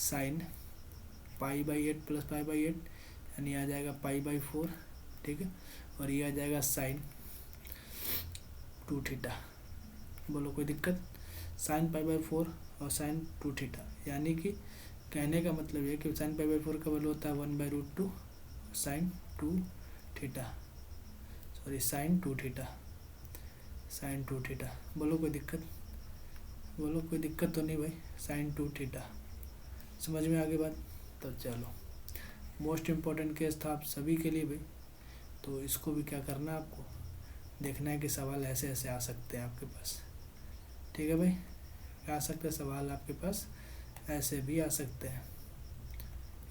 sine pi by 8 plus pi by 8, यानी आ जाएगा पाई बाई 4। ठीक है, और ये आ जाएगा साइन 2 थीटा। बोलो कोई दिक्कत, साइन पाई बाई 4 और साइन 2 थीटा, यानी कि कहने का मतलब ये कि साइन पाई बाई 4 का वैल्यू होता है 1/√2 sine 2 theta, sorry sine 2 theta, sine 2 theta. बोलो कोई दिक्कत, बोलो कोई दिक्कत तो नहीं भाई, साइन 2 थीटा, समझ में आगे बात। तो चलो, मोस्ट इम्पॉर्टेंट केस था आप सभी के लिए भाई, तो इसको भी क्या करना है आपको, देखना है कि सवाल ऐसे ऐसे आ सकते हैं आपके पास। ठीक है भाई, क्या आ सकते हैं सवाल आपके पास, ऐसे भी आ सकते हैं,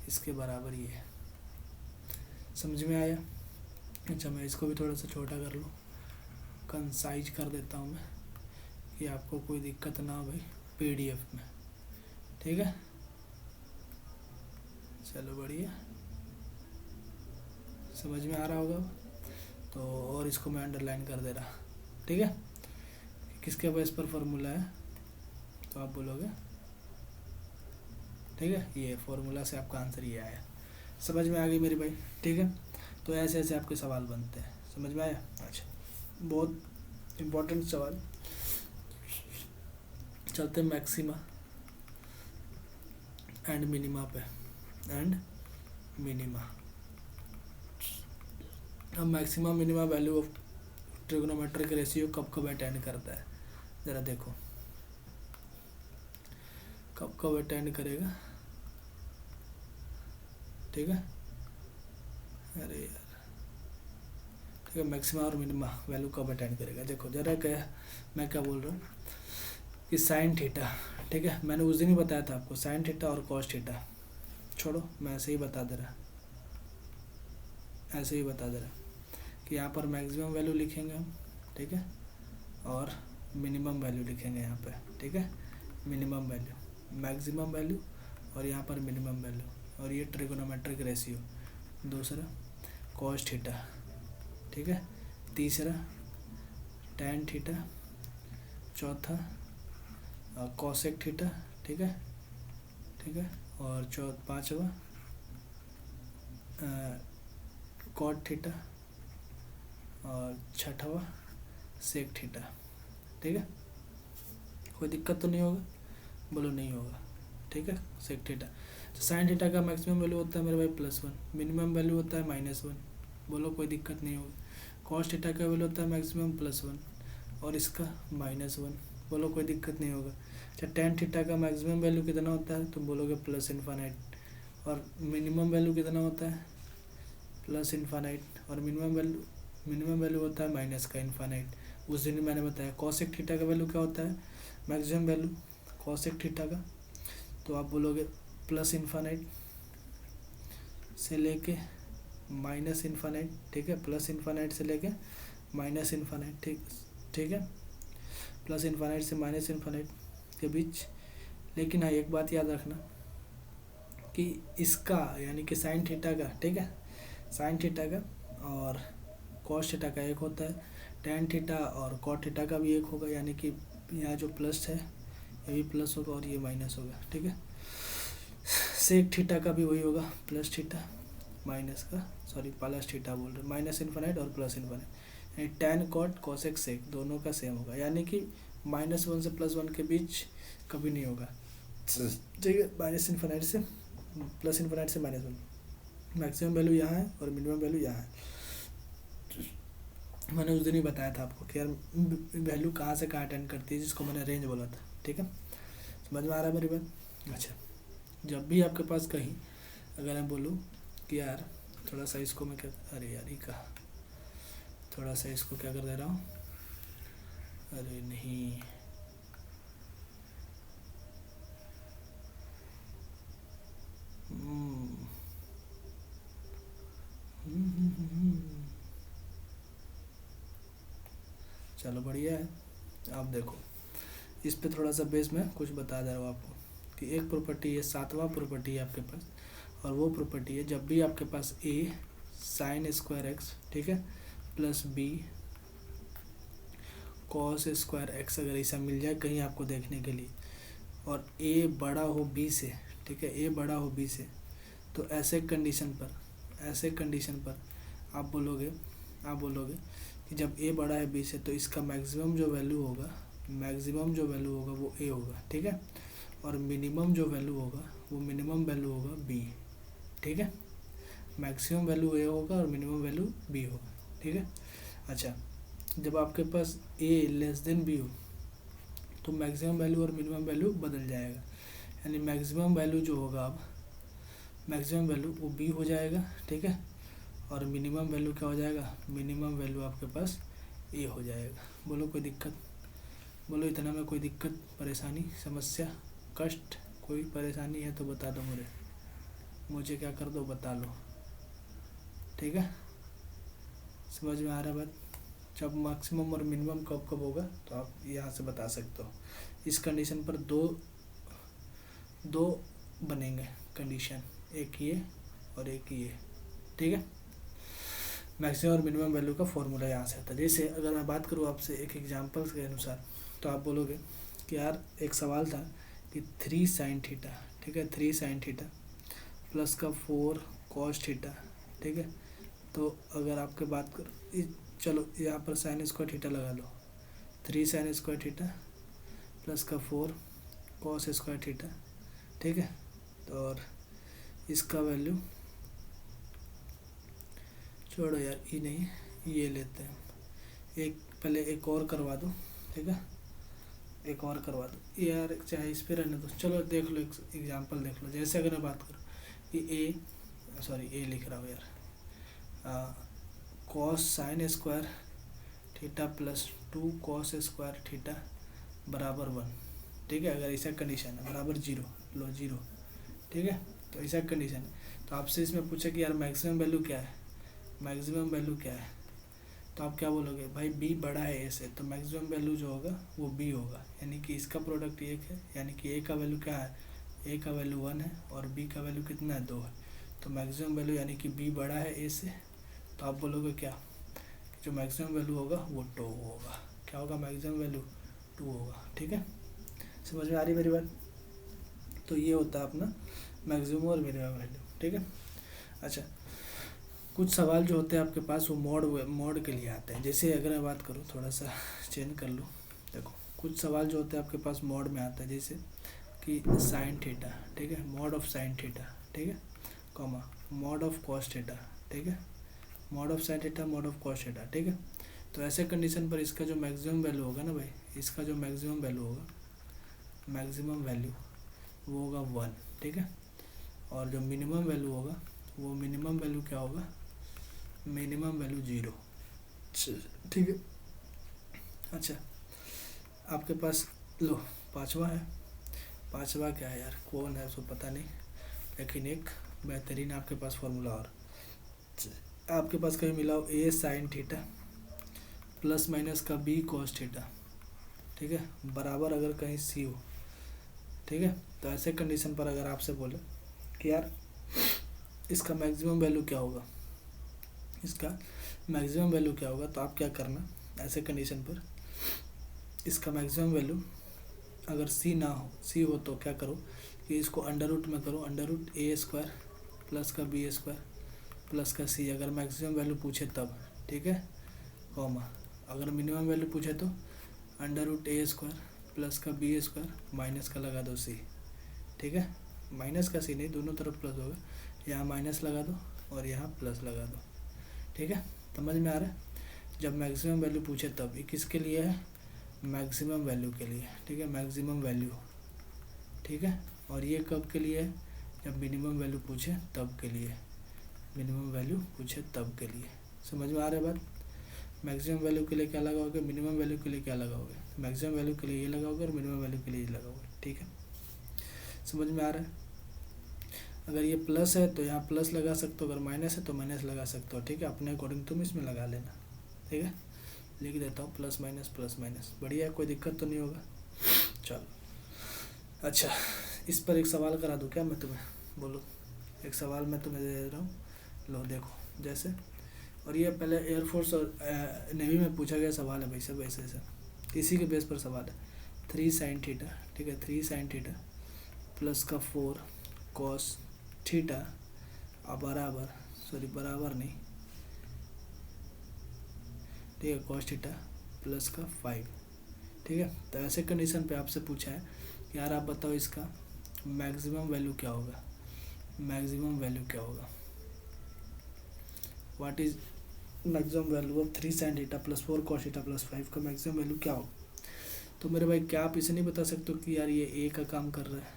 इसके बराबर ये है, समझ में आया। अच्छा, मैं इसको भी थोड़ा सा छोटा कर लूँ, कंसाइज कर देता हूँ मैं, कि आपको कोई दिक्कत ना हो भाई PDF में। ठीक है, चलो बढ़िया, समझ में आ रहा होगा। तो और इसको मैं अंडरलाइन कर दे रहा, ठीक है। किसके बेस पर फॉर्मूला है, तो आप बोलोगे, ठीक है, ये फॉर्मूला से आपका आंसर ये आया। समझ में आ गई मेरी भाई, ठीक है। तो ऐसे ऐसे आपके सवाल बनते हैं, समझ में आया। अच्छा, बहुत इम्पोर्टेंट सवाल। चलते हैं मैक्सिमा एंड मिनिमा पे। एंड मिनिमा, अब maxima minima value of trigonometric ratio कब कब अटेंड करता है, ज़रा देखो कब कब अटेंड करेगा, ठीक है। अरे यार, ठीक है, मैक्सिमा और मिनिमा वैल्यू कब अटेंड करेगा, देखो जरा क्या मैं क्या बोल रहा हूँ कि साइन थीटा, ठीक है, मैंने उस दिन ही बताया था आपको साइन थीटा और कॉस थीटा, छोड़ो मैं ऐसे ही बता दे रहा, ऐसे ही बता दे रहा कि यहाँ पर मैक्सिमम वैल्यू लिखेंगे हम, ठीक है, और मिनिमम वैल्यू लिखेंगे यहाँ पे, ठीक है। मिनिमम वैल्यू, मैक्सिमम वैल्यू, और यहाँ पर मिनिमम वैल्यू, और ये ट्रिगोनोमेट्रिक रेशियो। दूसरा कॉस थीटा, ठीक है। तीसरा टैन थीटा। चौथा कॉसेक थीटा, ठीक है, ठीक है। और पाँचवा कॉट थीटा, और छठवा सेक थीटा, ठीक है। कोई दिक्कत तो नहीं होगा, बोलो नहीं होगा, ठीक है। सेक थीटा, तो साइन थीटा का मैक्सिमम वैल्यू होता है मेरे भाई +1, मिनिमम वैल्यू होता है -1, बोलो कोई दिक्कत नहीं होगी। कॉस थीटा का वैल्यू होता है मैक्सिमम +1 और इसका -1, बोलो कोई दिक्कत नहीं होगा। अच्छा, टैन थीटा का मैक्सिमम वैल्यू कितना होता है, तुम बोलोगे +∞, और मिनिमम वैल्यू कितना होता है +∞, और मिनिमम वैल्यू होता है -∞। उस दिन मैंने बताया कॉसेक थीटा का वैल्यू क्या होता है, मैक्सिमम वैल्यू कॉसेक थीटा का, तो आप बोलोगे +∞ से लेके -∞, ठीक है, +∞ से लेके -∞, ठीक है, +∞ से -∞ के बीच। लेकिन हाँ, एक बात याद रखना कि इसका यानी कि साइन थीटा का, ठीक है, साइन थीटा का और कॉस थीटा का एक होता है, टैन थीटा और कॉट थीटा का भी एक होगा, यानी कि यहाँ जो प्लस है ये भी प्लस होगा और ये माइनस होगा, ठीक है। सेक थीटा का भी वही होगा, प्लस थीटा माइनस का, सॉरी प्लस थीटा बोल रहे, -∞ और +∞। टैन कॉट कॉसेक सेक दोनों का सेम होगा, यानी कि -1 से +1 के बीच कभी नहीं होगा, ठीक है। -∞ से +∞ से -1, मैक्सिमम वैल्यू यहाँ है और मिनिमम वैल्यू यहाँ है। मैंने उस दिन ही बताया था आपको कि यार वैल्यू कहाँ से कहाँ अटेंड करती है, जिसको मैंने रेंज बोला था, ठीक है। समझ में आ रहा है मेरी बात। अच्छा, जब भी आपके पास कहीं अगर मैं बोलूँ कि यार थोड़ा सा इसको मैं क्या, अरे यार ये कहा, थोड़ा सा इसको क्या कर दे रहा हूँ, अरे नहीं, चलो बढ़िया है। आप देखो इस पे थोड़ा सा बेस में कुछ बता दे रहा हूँ आपको कि एक प्रॉपर्टी है, 7वां प्रॉपर्टी है आपके पास, और वो प्रॉपर्टी है जब भी आपके पास a sin²x, ठीक है, +b cos²x अगर ऐसा मिल जाए कहीं आपको देखने के लिए, और a बड़ा हो b से, ठीक है, a बड़ा हो b से, तो ऐसे कंडीशन पर आप बोलोगे कि जब a बड़ा है b से तो इसका मैक्सिमम जो वैल्यू होगा वो a होगा, ठीक है, और मिनिमम जो वैल्यू होगा वो मिनिमम वैल्यू होगा b, ठीक है। मैक्सिमम वैल्यू a होगा और मिनिमम वैल्यू b होगा, ठीक है। अच्छा, जब आपके पास a b हो तो मैक्सिमम वैल्यू और मिनिमम वैल्यू बदल जाएगा, यानी मैक्सिमम वैल्यू जो होगा अब मैक्सिमम वैल्यू वो b हो जाएगा, ठीक है, और मिनिमम वैल्यू क्या हो जाएगा, मिनिमम वैल्यू आपके पास a हो जाएगा। बोलो कोई दिक्कत, बोलो इतना में कोई दिक्कत, परेशानी, समस्या, कष्ट, कोई परेशानी है तो बता दो, मुझे क्या कर दो, बता लो, ठीक है। समझ में आ रहा बात। जब मैक्सिमम और मिनिमम कब कब होगा तो आप यहाँ से बता सकते हो। इस कंडीशन पर दो बनेंगे कंडीशन, एक ये और एक ये, ठीक है। मैक्सिमम और मिनिमम वैल्यू का फॉर्मूला यहाँ से आता है। जैसे अगर मैं बात करूँ आपसे एक एग्जांपल के अनुसार, तो आप बोलोगे कि यार एक सवाल था कि 3 sin थीटा, ठीक है, 3 sin थीटा प्लस का 4 cos थीटा, ठीक है। तो अगर आपके बात करो, चलो यहाँ पर साइन स्क्वायर थीटा लगा लो, 3 sin स्क्वायर थीटा प्लस का 4 cos स्क्वायर थीटा, ठीक है। तो और इसका वैल्यू छोड़ो यार, ये नहीं ये लेते हैं, एक पहले एक और करवा दो, ठीक है, एक और करवा दो यार, चाहे इस पे रहने दो। चलो देख लो, एक एग्जांपल देख लो। जैसे अगर मैं बात करूँ कि ए लिख रहा हूँ यार, cos sine square theta plus 2 cos square theta बराबर 1, ठीक है। अगर ऐसा कंडीशन है बराबर 0, लो 0, ठीक है। तो ऐसा कंडीशन है, तो आपसे इसमें पूछा कि यार मैक्सिमम वैल्यू क्या है, मैक्सिमम वैल्यू क्या है, तो आप क्या बोलोगे भाई बी बड़ा है ए से, तो मैक्सिमम वैल्यू जो होगा वो बी होगा, यानी कि इसका प्रोडक्ट 1 है, यानी कि ए का वैल्यू क्या है, ए का वैल्यू 1 है और बी का वैल्यू कितना है 2 है। तो मैक्सिमम वैल्यू यानी कि बी बड़ा है ए से, तो आप बोलोगे क्या, जो मैक्सिमम वैल्यू होगा वो 2 होगा। क्या होगा, मैक्सिमम वैल्यू 2 होगा, ठीक है। समझ में आ रही मेरी बात। तो ये होता है अपना मैक्सिमम और मिनिमम वैल्यू, ठीक है। अच्छा, कुछ सवाल जो होते हैं आपके पास वो मोड के लिए आते हैं। जैसे अगर मैं बात करूँ, थोड़ा सा चेंज कर लूँ, देखो कुछ सवाल जो होते हैं आपके पास मोड में आता है, जैसे कि साइन थीटा, ठीक है, मोड ऑफ साइन थीटा, ठीक है, comma mode of cos theta, ठीक है, mode of sine theta, mode of cos theta, ठीक है। तो ऐसे कंडीशन पर इसका जो मैक्सिमम वैल्यू होगा ना भाई, इसका जो मैक्सिमम वैल्यू होगा, मैक्सिमम वैल्यू वो होगा 1, ठीक है। और जो मिनिमम वैल्यू होगा, वो मिनिमम वैल्यू क्या होगा, मिनिमम वैल्यू 0, ठीक है। अच्छा, आपके पास लो पांचवा है, पांचवा क्या है यार, कौन है उसको पता नहीं, लेकिन एक बेहतरीन आपके पास फॉर्मूला, और आपके पास कहीं मिला हो ए साइन थीटा प्लस माइनस का बी कॉस थीटा, ठीक है, बराबर अगर कहीं सी हो, ठीक है। तो ऐसे कंडीशन पर अगर आपसे बोले कि यार इसका मैक्सिमम वैल्यू क्या होगा, इसका मैक्सिमम वैल्यू क्या होगा, तो आप क्या करना, ऐसे कंडीशन पर इसका मैक्सिमम वैल्यू अगर सी ना हो, सी हो तो क्या करो कि इसको अंडर रूट में करो, under root A square plus का बी स्क्वायर प्लस का सी, अगर मैक्सिमम वैल्यू पूछे तब, ठीक है, कॉमा अगर मिनिमम वैल्यू पूछे तो under root A square plus का बी स्क्वायर माइनस का लगा दो सी, ठीक है, माइनस का सी नहीं, दोनों तरफ प्लस होगा, यहाँ माइनस लगा दो और यहाँ प्लस लगा दो, ठीक है। समझ में आ रहा है, जब मैक्सिमम वैल्यू पूछे तब, ये किसके लिए है, मैक्सिमम वैल्यू के लिए, ठीक है, मैक्सिमम वैल्यू, ठीक है। और ये कब के लिए है, जब मिनिमम वैल्यू पूछे तब के लिए, मिनिमम वैल्यू पूछे तब के लिए। समझ में आ रहा है बात, मैक्सिमम वैल्यू के लिए क्या लगाओगे, मिनिमम वैल्यू के लिए क्या लगाओगे, मैक्सिमम वैल्यू के लिए ये लगाओगे और मिनिमम वैल्यू के लिए ये लगाओगे, ठीक है। समझ में आ रहा है, अगर ये प्लस है तो यहाँ प्लस लगा सकते हो, अगर माइनस है तो माइनस लगा सकते हो, ठीक है, अपने अकॉर्डिंग तुम इसमें लगा लेना, ठीक है। लिख देता हूँ प्लस माइनस, बढ़िया, कोई दिक्कत तो नहीं होगा। चलो अच्छा, इस पर एक सवाल करा दूँ क्या मैं तुम्हें, बोलो, एक सवाल मैं तुम्हें दे रहा हूँ, लो देखो जैसे, और ये पहले एयरफोर्स और नेवी में पूछा गया सवाल है भाई, सब ऐसे ऐसे इसी के बेस पर सवाल है। 3 sin थीटा, ठीक है, 3 sin थीटा प्लस का 4 cos थीटा बराबर नहीं, ठीक है, cos थीटा प्लस का 5, ठीक है। तो ऐसे कंडीशन पे आपसे पूछा है कि यार आप बताओ इसका मैक्सिमम वैल्यू क्या होगा, मैक्सिमम वैल्यू क्या होगा, what is maximum value of 3 sin theta plus 4 cos theta plus 5 का मैक्सिमम वैल्यू क्या होगा। तो मेरे भाई क्या आप इसे नहीं बता सकते हो कि यार ये ए का काम कर रहा है,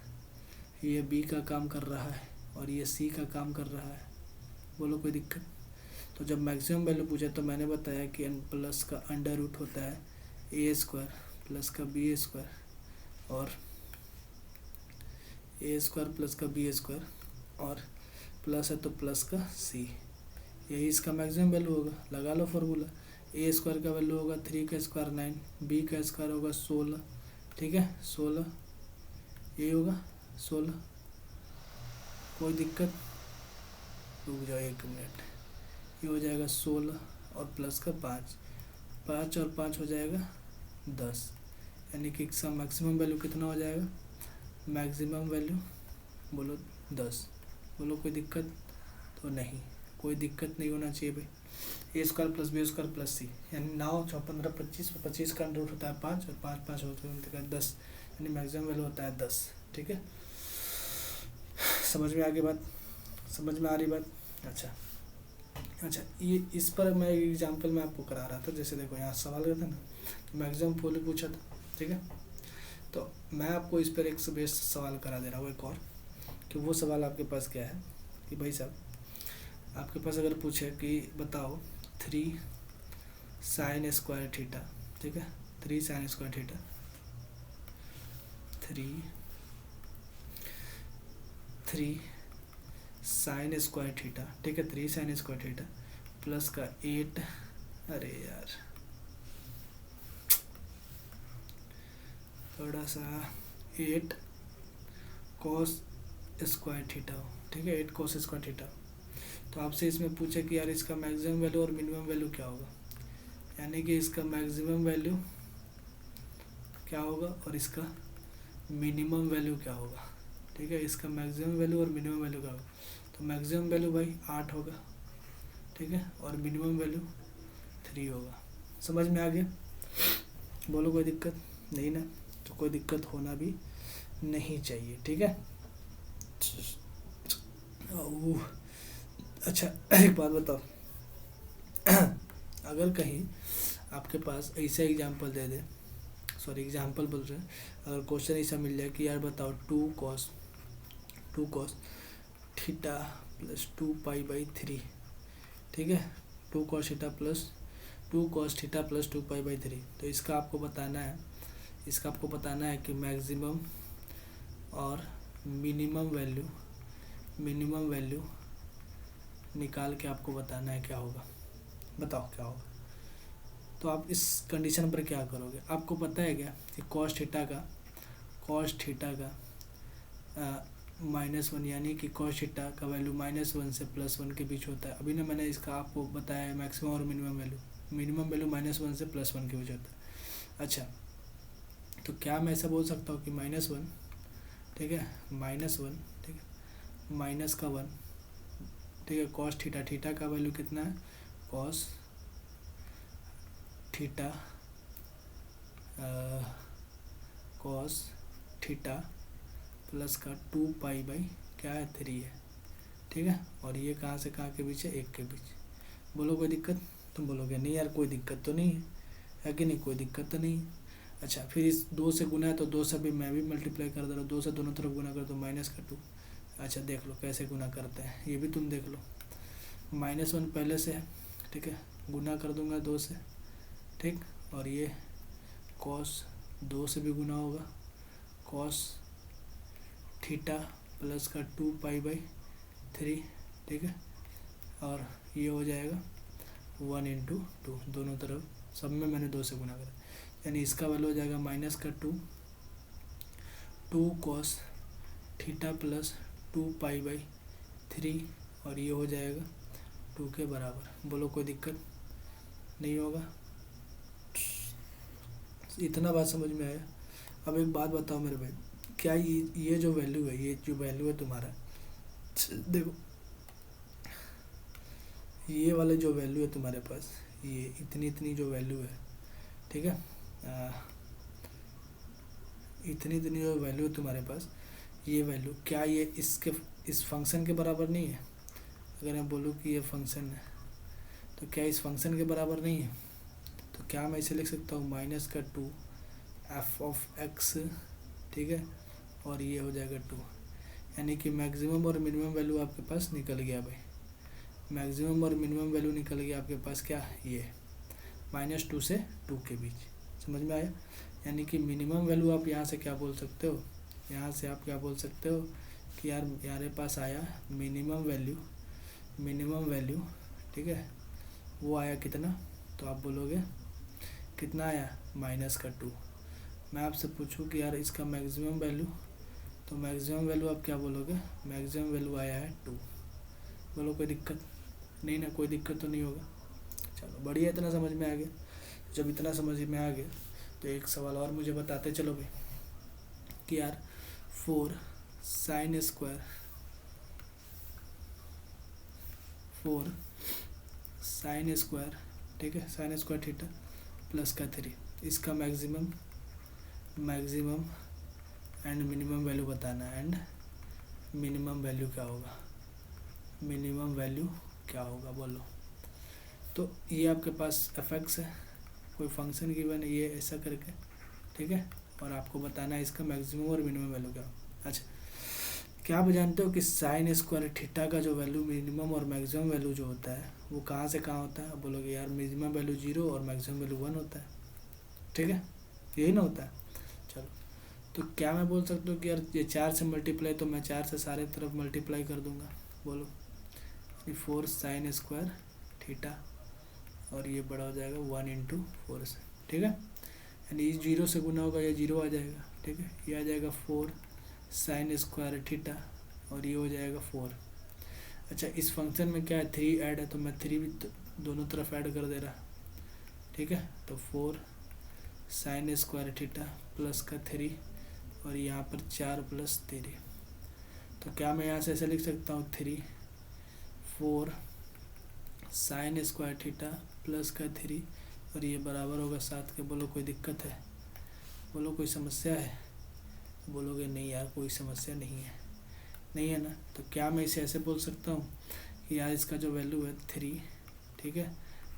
ये बी का काम कर रहा है और ये सी का काम कर रहा है, बोलो कोई दिक्कत। तो जब मैक्सिमम वैल्यू पूछा तो मैंने बताया कि n प्लस का अंडर रूट होता है ए स्क्वायर प्लस का बी स्क्वायर और ए स्क्वायर प्लस का बी स्क्वायर और प्लस है तो प्लस का सी, यही इसका मैक्सिमम वैल्यू होगा। लगा लो फॉर्मूला, ए स्क्वायर का वैल्यू होगा 3 का स्क्वायर 9, बी का स्क्वायर होगा 16, ठीक है, 16 ये होगा 16 कोई दिक्कत? रुक जाओ 1 मिनट। ये हो जाएगा 16 और प्लस का 5, 5 और 5 हो जाएगा 10, यानी कि इसका मैक्सिमम वैल्यू कितना हो जाएगा? मैक्सिमम वैल्यू बोलो 10। बोलो कोई दिक्कत? तो नहीं, कोई दिक्कत नहीं होना चाहिए भाई। A² + B² + C, यानी 9 × 15 25, 25 का अंडर रूट होता है 5 और 5 5 होता है 10, यानी मैक्सिमम वैल्यू होता है 10। ठीक है, समझ में आ गई बात? समझ में आ रही बात? अच्छा, ये इस पर मैं एग्जांपल में आपको करा रहा था। जैसे देखो यहाँ सवाल करता ना, मैक्सिमम वैल्यू पूछा था, ठीक है, तो मैं आपको इस पर एक बेस्ट सवाल करा दे रहा हूँ एक और, कि वो सवाल आपके पास क्या है कि भाई साहब आपके पास अगर पूछे कि बताओ 3 sin² थीटा, ठीक है, 3 sin² थीटा, 3 sin² थीटा, ठीक है, 3 sin² थीटा प्लस का 8, अरे यार थोड़ा सा 8 cos² थीटा हो, ठीक है, 8 cos² थीटा। तो आपसे इसमें पूछे कि यार इसका मैक्सिमम वैल्यू और मिनिमम वैल्यू क्या होगा, यानी कि इसका मैक्सिमम वैल्यू क्या होगा और इसका मिनिमम वैल्यू क्या होगा, ठीक है, इसका मैक्सिमम वैल्यू और मिनिमम वैल्यू क्या होगा। तो मैक्सिमम वैल्यू भाई 8 होगा, ठीक है, और मिनिमम वैल्यू 3 होगा। समझ में आ गया? बोलो कोई दिक्कत नहीं ना? तो कोई दिक्कत होना भी नहीं चाहिए, ठीक है। अच्छा एक बात बताओ, अगर कहीं आपके पास ऐसा एग्जांपल दे दे, सॉरी एग्जांपल बोल रहे हैं, अगर क्वेश्चन ऐसा मिल जाए कि यार बताओ 2 cos थीटा प्लस 2π/3, ठीक है, 2 cos थीटा प्लस 2π/3, तो इसका आपको बताना है कि मैक्सिमम और मिनिमम वैल्यू निकाल के आपको बताना है क्या होगा। बताओ क्या होगा। तो आप इस कंडीशन पर क्या करोगे? आपको पता है क्या कि cos थीटा का -1, यानी कि cos थीटा का वैल्यू -1 से +1 के बीच होता है। अभी ना मैंने इसका आपको बताया है मैक्सिमम और मिनिमम वैल्यू -1 से +1 के बीच होता है। अच्छा, तो क्या मैं ऐसा बोल सकता हूँ कि -1, ठीक है, -1, ठीक है, माइनस का 1, ठीक है, cos थीटा का वैल्यू कितना है? cos थीटा प्लस का 2π/3 है, ठीक है, और ये कहाँ से कहाँ के बीच है? 1 के बीच। बोलो कोई दिक्कत? तुम बोलोगे नहीं यार कोई दिक्कत तो नहीं है कि नहीं? कोई दिक्कत तो नहीं है। अच्छा, फिर इस 2 से गुना है तो 2 से भी मैं भी मल्टीप्लाई कर दे रहा हूँ, 2 से दोनों तरफ गुना कर दो -2। अच्छा देख लो कैसे गुना करते हैं, ये भी तुम देख लो। -1 पहले से है, ठीक है, गुना कर दूंगा 2 से, ठीक, और ये cos 2 से भी गुना होगा, cos थीटा प्लस का 2π/3, ठीक है, और ये हो जाएगा 1 × 2, दोनों तरफ सब में मैंने 2 से गुना करा, यानी इसका वैल्यू हो जाएगा -2 cos थीटा प्लस 2π/3, और ये हो जाएगा 2 के बराबर। बोलो कोई दिक्कत नहीं होगा? इतना बात समझ में आया? अब एक बात बताओ मेरे भाई, क्या ये जो वैल्यू है तुम्हारा, देखो ये वाला जो वैल्यू है तुम्हारे पास, ये इतनी जो वैल्यू है, ठीक है, इतनी जो वैल्यू है तुम्हारे पास, ये वैल्यू क्या ये इस फंक्शन के बराबर नहीं है? अगर मैं बोलूँ कि ये फंक्शन है तो क्या इस फंक्शन के बराबर नहीं है? तो क्या मैं इसे लिख सकता हूँ -2 f(x), ठीक है, और ये हो जाएगा 2, यानी कि मैक्सिमम और मिनिमम वैल्यू आपके पास निकल गया भाई। मैक्सिमम और मिनिमम वैल्यू निकल गया आपके पास, क्या ये -2 से 2 के बीच। समझ में आया? यानी कि मिनिमम वैल्यू आप यहाँ से क्या बोल सकते हो, यहाँ से आप क्या बोल सकते हो कि यार हमारे पास आया मिनिमम वैल्यू, ठीक है, वो आया कितना? तो आप बोलोगे कितना आया? -2। मैं आपसे पूछूं कि यार इसका मैक्सिमम वैल्यू, तो मैक्सिमम वैल्यू आप क्या बोलोगे, मैक्सिमम वैल्यू आया है 2। बोलो कोई दिक्कत नहीं ना, कोई दिक्कत तो नहीं होगा। चलो बढ़िया, इतना समझ में आ गया। जब इतना समझ में आ गया तो एक सवाल और मुझे बताते चलो भाई कि यार 4 साइन स्क्वायर 4 साइन स्क्वायर, ठीक है, साइन स्क्वायर थीटा प्लस का 3, इसका मैक्सिमम एंड मिनिमम वैल्यू बताना है। एंड मिनिमम वैल्यू क्या होगा, मिनिमम वैल्यू क्या होगा बोलो। तो ये आपके पास एफ है, कोई फंक्शन गिवन है ये ऐसा करके, ठीक है, और आपको बताना है इसका मैक्सिमम और मिनिमम वैल्यू क्या होगा। अच्छा, क्या आप जानते हो कि साइन स्क्वायर थीटा का जो वैल्यू मिनिमम और मैक्सिमम वैल्यू जो होता है वो कहाँ से कहाँ होता है। बोलोगे यार मिनिमम वैल्यू 0 और मैक्सिमम वैल्यू 1 होता है, ठीक है, यही ना होता है। चलो, तो क्या मैं बोल सकता हूँ कि यार ये 4 से मल्टीप्लाई, तो मैं 4 से सारे तरफ मल्टीप्लाई कर दूंगा। बोलो 4 साइन स्क्वायर थीटा और ये बड़ा हो जाएगा 1 इंटू 4 से, ठीक है, यानी इस 0 से गुना होगा, ये 0 आ जाएगा, ठीक है, ये आ जाएगा 4 साइन स्क्वायर थीटा और ये हो जाएगा 4। अच्छा, इस फंक्शन में क्या है 3 ऐड है, तो मैं 3 भी दोनों तरफ ऐड कर दे रहा, ठीक है, तो 4 साइन स्क्वायर थीटा प्लस का 3 और यहाँ पर 4 प्लस 3। तो क्या मैं यहाँ से ऐसे लिख सकता हूँ 3 4 साइन स्क्वायर थीटा प्लस का 3 और ये बराबर होगा 7 के। बोलो कोई दिक्कत है, बोलो कोई समस्या है। बोलोगे नहीं यार कोई समस्या नहीं है, नहीं है ना। तो क्या मैं इसे ऐसे बोल सकता हूँ कि यार इसका जो वैल्यू है 3, ठीक है,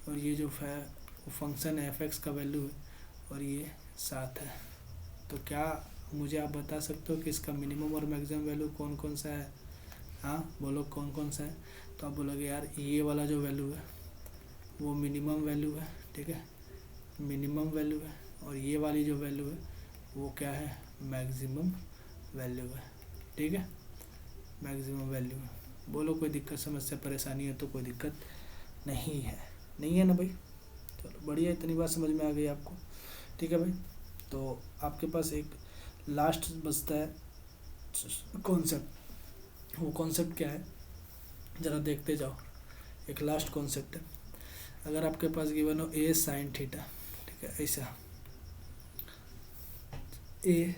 और ये जो फंक्शन है एफ का वैल्यू है और ये 7 है। तो क्या मुझे आप बता सकते हो कि इसका मिनिमम और मैक्सिमम वैल्यू कौन कौन सा है। हाँ बोलो कौन कौन सा है। तो आप बोलोगे यार ये वाला जो वैल्यू है वो मिनिमम वैल्यू है, ठीक है, मिनिमम वैल्यू है, और ये वाली जो वैल्यू है वो क्या है, मैक्सिमम वैल्यू है, ठीक है, मैक्सिमम वैल्यू है। बोलो कोई दिक्कत समस्या परेशानी है तो कोई दिक्कत नहीं है, नहीं है ना भाई। चलो बढ़िया, इतनी बात समझ में आ गई आपको, ठीक है भाई। तो आपके पास एक लास्ट बचता है कॉन्सेप्ट। वो कॉन्सेप्ट क्या है ज़रा देखते जाओ। एक लास्ट कॉन्सेप्ट है, अगर आपके पास गिवन हो ए साइन थीटा, ठीक है, ऐसा ए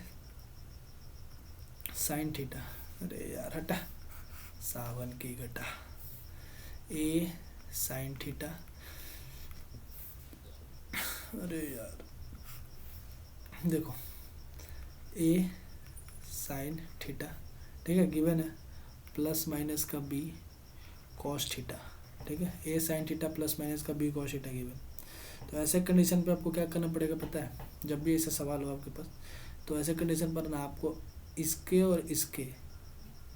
साइन थीटा, अरे यार हटा, सावन की घटा, ए साइन थीटा, अरे यार देखो ए साइन थीटा, ठीक है, गिवन है, प्लस माइनस का बी कॉस थीटा, ठीक है, A sine theta plus minus का बी कॉस थीटा गिवन। तो ऐसे कंडीशन पे आपको क्या करना पड़ेगा पता है, जब भी ऐसा सवाल हो आपके पास, तो ऐसे कंडीशन पर ना आपको इसके और इसके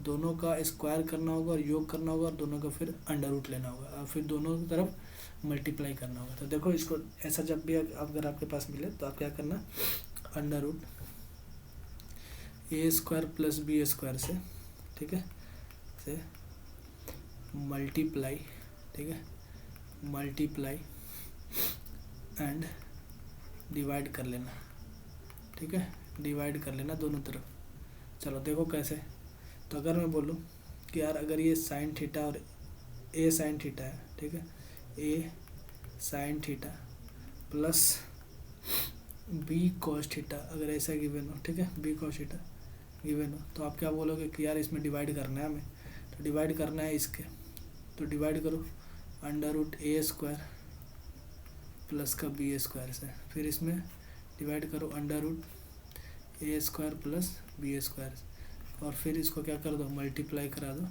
दोनों का स्क्वायर करना होगा और योग करना होगा और दोनों का फिर अंडर रूट लेना होगा और फिर दोनों की तरफ मल्टीप्लाई करना होगा। तो देखो इसको ऐसा जब भी अगर आपके पास मिले तो आप क्या करना, under root A square plus B square से, ठीक है, से मल्टीप्लाई, ठीक है, मल्टीप्लाई एंड डिवाइड कर लेना, ठीक है, डिवाइड कर लेना दोनों तरफ। चलो देखो कैसे। तो अगर मैं बोलूँ कि यार अगर ये साइन थीटा और ए साइन थीटा है, ठीक है, A sine theta plus B cos theta अगर ऐसा गिवन हो, ठीक है, बी कॉस थीटा गिवन हो, तो आप क्या बोलोगे कि यार इसमें डिवाइड करना है हमें। तो डिवाइड करना है इसके, तो डिवाइड करो under root A square plus का बी स्क्वायर से, फिर इसमें डिवाइड करो under root A square plus B square, और फिर इसको क्या कर दो, मल्टीप्लाई करा दो,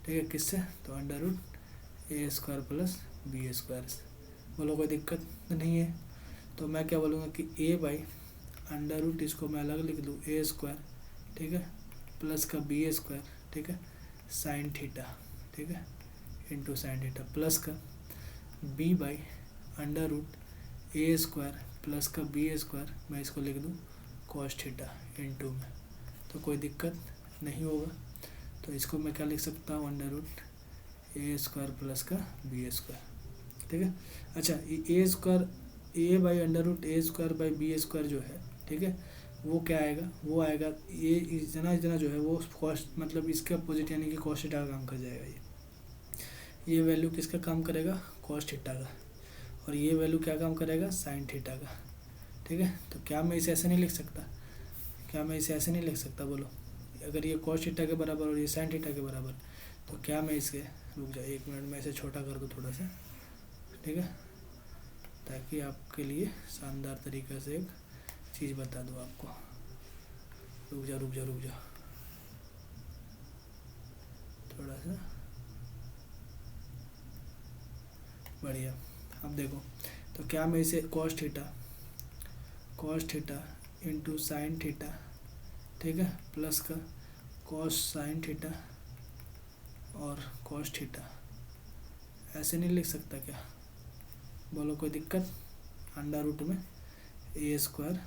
ठीक है, किससे, तो under root A square plus B square से। बोलो कोई दिक्कत नहीं है। तो मैं क्या बोलूँगा कि ए बाई अंडर रूट, इसको मैं अलग लिख दूँ, ए स्क्वायर, ठीक है, प्लस का बी स्क्वायर, ठीक है, साइन थीटा, ठीक है, इंटू साइन थीटा प्लस का B by under root A square plus का बी स्क्वायर, मैं इसको लिख दूँ कॉस थीटा इंटू में। तो कोई दिक्कत नहीं होगा। तो इसको मैं क्या लिख सकता हूँ, under root A square plus का बी स्क्वायर, ठीक है। अच्छा, A square A by under root A square by B square जो है, ठीक है, वो क्या आएगा, वो आएगा ये इतना जो है वो कॉस्ट मतलब इसके अपोजिट यानी कि कॉस्ट थीटा का काम कर जाएगा। ये वैल्यू किसका काम करेगा, कॉस्ट थीटा का, और ये वैल्यू क्या काम करेगा, साइन थीटा का। ठीक है, तो क्या मैं इसे ऐसे नहीं लिख सकता, क्या मैं इसे ऐसे नहीं लिख सकता बोलो, अगर ये कॉस्ट थीटा के बराबर और ये साइन थीटा के बराबर, तो क्या मैं इसके, रुक जाए 1 मिनट में इसे छोटा कर दूँ थोड़ा सा, ठीक है, ताकि आपके लिए शानदार तरीके से एक चीज़ बता दूँ आपको। रुक जा थोड़ा सा, बढ़िया। अब देखो, तो क्या मैं इसे cos theta into sine theta, ठीक है, प्लस का कॉस साइन थीटा और कॉस थीटा, ऐसे नहीं लिख सकता क्या, बोलो कोई दिक्कत, अंडर रूट में ए स्क्वायर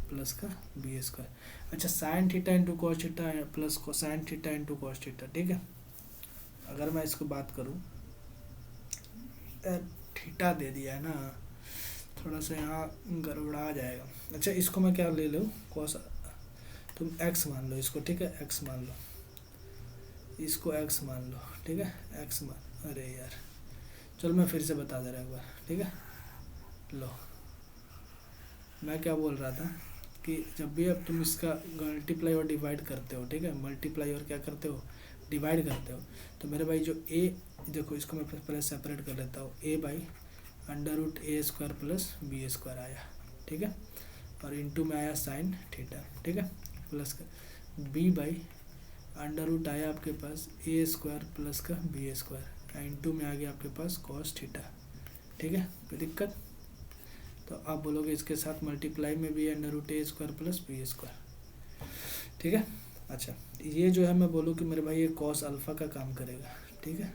प्लस का बी स्क्वायर। अच्छा, sine theta into cos theta plus sine theta into cos theta, ठीक है। अगर मैं इसको बात करूँ, थीटा दे दिया है ना, थोड़ा सा यहाँ गड़बड़ा जाएगा। अच्छा, इसको मैं क्या ले लूँ, कॉस, तुम एक्स मान लो इसको, ठीक है, एक्स मान लो इसको, एक्स मान लो, ठीक है, एक्स मान, अरे यार चलो मैं फिर से बता दे रहा एक बार, ठीक है। लो, मैं क्या बोल रहा था कि जब भी अब तुम इसका मल्टीप्लाई और डिवाइड करते हो, ठीक है, मल्टीप्लाई और क्या करते हो, डिवाइड करते हो, तो मेरे भाई जो ए, देखो इसको मैं पहले सेपरेट कर लेता हूँ, A by under root A square plus B square आया, ठीक है, और इनटू में आया साइन थीटा, ठीक है, प्लस का बी बाई अंडर रूट आया आपके पास ए स्क्वायर प्लस का बी स्क्वायर, इनटू में आ गया आपके पास कॉस थीटा, ठीक है, कोई दिक्कत। तो आप बोलोगे इसके साथ मल्टीप्लाई में भी under root A square plus B square, ठीक है। अच्छा, ये जो है मैं बोलूँ कि मेरे भाई ये कॉस अल्फ़ा का काम करेगा, ठीक है,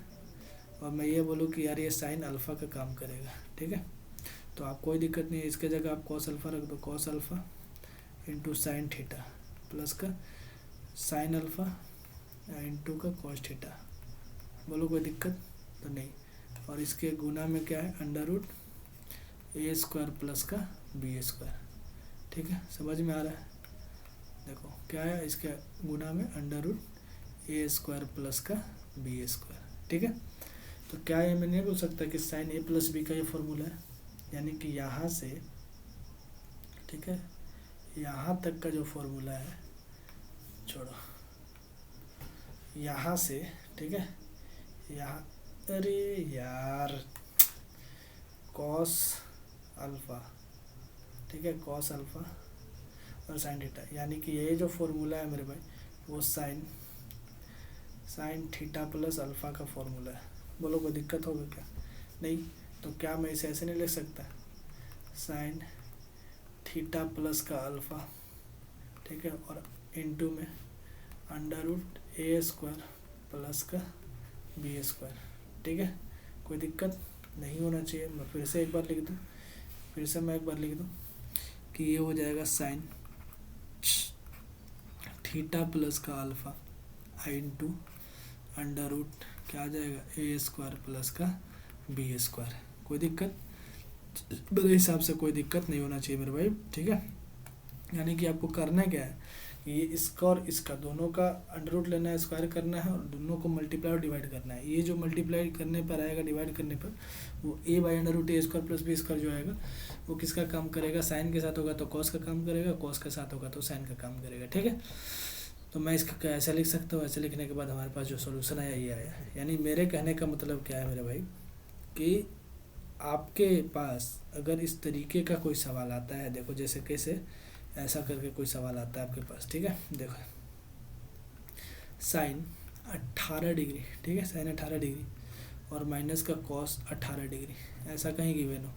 और मैं ये बोलूँ कि यार ये साइन अल्फ़ा का काम करेगा, ठीक है, तो आप कोई दिक्कत नहीं है, इसके जगह आप कॉस अल्फ़ा रख दो, cos alpha into sine theta plus का साइन अल्फ़ा इंटू का कॉस थीटा, बोलो कोई दिक्कत तो नहीं, और इसके गुना में क्या है, under root A square plus का बी स्क्वायर, ठीक है, समझ में आ रहा है। देखो क्या है, इसके गुना में under root A square plus का बी स्क्वायर, ठीक है। तो क्या है, मैं नहीं बोल सकता कि साइन ए प्लस बी का ये फॉर्मूला है, यानी कि यहाँ से, ठीक है, यहाँ तक का जो फॉर्मूला है, छोड़ो, यहाँ से, ठीक है, यहाँ, अरे यार, कॉस अल्फ़ा, ठीक है, कॉस अल्फ़ा और साइन थीटा, यानी कि ये जो फॉर्मूला है मेरे भाई वो साइन थीटा प्लस अल्फ़ा का फॉर्मूला है, बोलो कोई दिक्कत होगा क्या, नहीं, तो क्या मैं इसे ऐसे नहीं लिख सकता, साइन थीटा प्लस का अल्फ़ा, ठीक है, और इनटू में under root A square plus का बी स्क्वायर, ठीक है, कोई दिक्कत नहीं होना चाहिए। मैं फिर से एक बार लिख दूँ, कि ये हो जाएगा साइन थीटा प्लस का अल्फ़ा इंटू अंडर रूट क्या आ जाएगा, ए स्क्वायर प्लस का बी स्क्वायर, कोई दिक्कत, मेरे हिसाब से कोई दिक्कत नहीं होना चाहिए मेरे भाई, ठीक है। यानी कि आपको करना क्या है, ये इसका और इसका दोनों का अंडर रूट लेना है, स्क्वायर करना है, और दोनों को मल्टीप्लाई और डिवाइड करना है। ये जो मल्टीप्लाई करने पर आएगा, डिवाइड करने पर, वो A by under root A square plus B square जो आएगा वो किसका काम करेगा, साइन के साथ होगा तो कॉस का काम करेगा, कॉस के साथ होगा तो साइन का काम करेगा, ठीक है। तो मैं इसका ऐसा लिख सकता हूँ, ऐसे लिखने के बाद हमारे पास जो सोल्यूशन आया ये आया। यानी मेरे कहने का मतलब क्या है मेरे भाई, कि आपके पास अगर इस तरीके का कोई सवाल आता है, देखो जैसे कैसे ऐसा करके कोई सवाल आता है आपके पास, ठीक है, देखो साइन 18 डिग्री, ठीक है, साइन 18 डिग्री और माइनस का कॉस 18 डिग्री, ऐसा कहीं गिवन हो,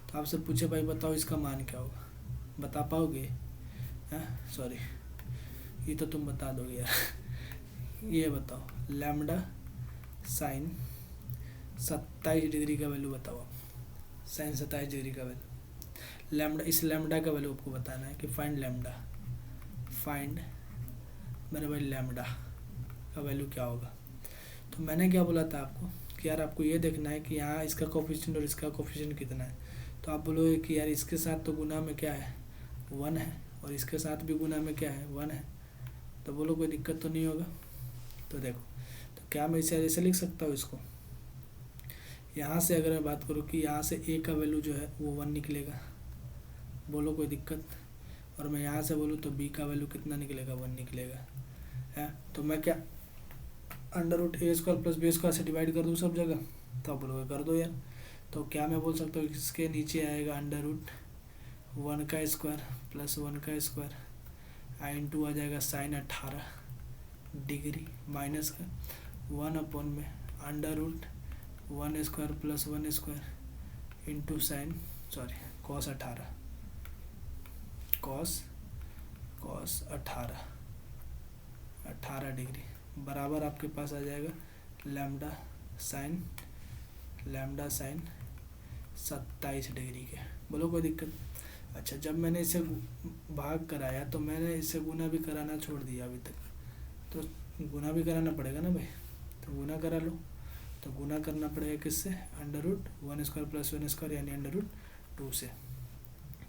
तो आपसे पूछे भाई बताओ इसका मान क्या होगा, बता पाओगे, सॉरी ये तो तुम बता दोगे यार ये बताओ, लैम्डा साइन 27 डिग्री का वैल्यू बताओ, साइन 27 डिग्री का वैल्यू, लैम्डा, इस लैम्डा का वैल्यू आपको बताना है कि फाइंड लैम्डा, फाइंड मेरे भाई लैम्डा का वैल्यू क्या होगा। तो मैंने क्या बोला था आपको कि यार आपको ये देखना है कि यहाँ इसका कोफिशिएंट और इसका कोफिशिएंट कितना है, तो आप बोलोगे कि यार इसके साथ तो गुना में क्या है 1 है और इसके साथ भी गुना में क्या है 1 है। तो बोलो कोई दिक्कत तो नहीं होगा। तो देखो, तो क्या मैं इसे ऐसे लिख सकता हूँ इसको, यहाँ से अगर मैं बात करूँ कि यहाँ से ए का वैल्यू जो है वो 1 निकलेगा, बोलो कोई दिक्कत। और मैं यहाँ से बोलूँ तो बी का वैल्यू कितना निकलेगा 1 निकलेगा है। तो मैं क्या √a² + b² से डिवाइड कर दूँ सब जगह, तो आप बोलोगे कर दो यार। तो क्या मैं बोल सकता हूँ इसके नीचे आएगा √1² + 1 का स्क्वायर इंटू आ जाएगा sin 18 डिग्री माइनस का 1 में √1² + 1² इंटू cos 18 डिग्री बराबर आपके पास आ जाएगा लैम्डा साइन 27 डिग्री के। बोलो कोई दिक्कत। अच्छा, जब मैंने इसे भाग कराया तो मैंने इससे गुना भी कराना छोड़ दिया अभी तक, तो गुना भी कराना पड़ेगा ना भाई, तो गुना करा लो। तो गुना करना पड़ेगा किससे, √1² + 1² यानी √2 से।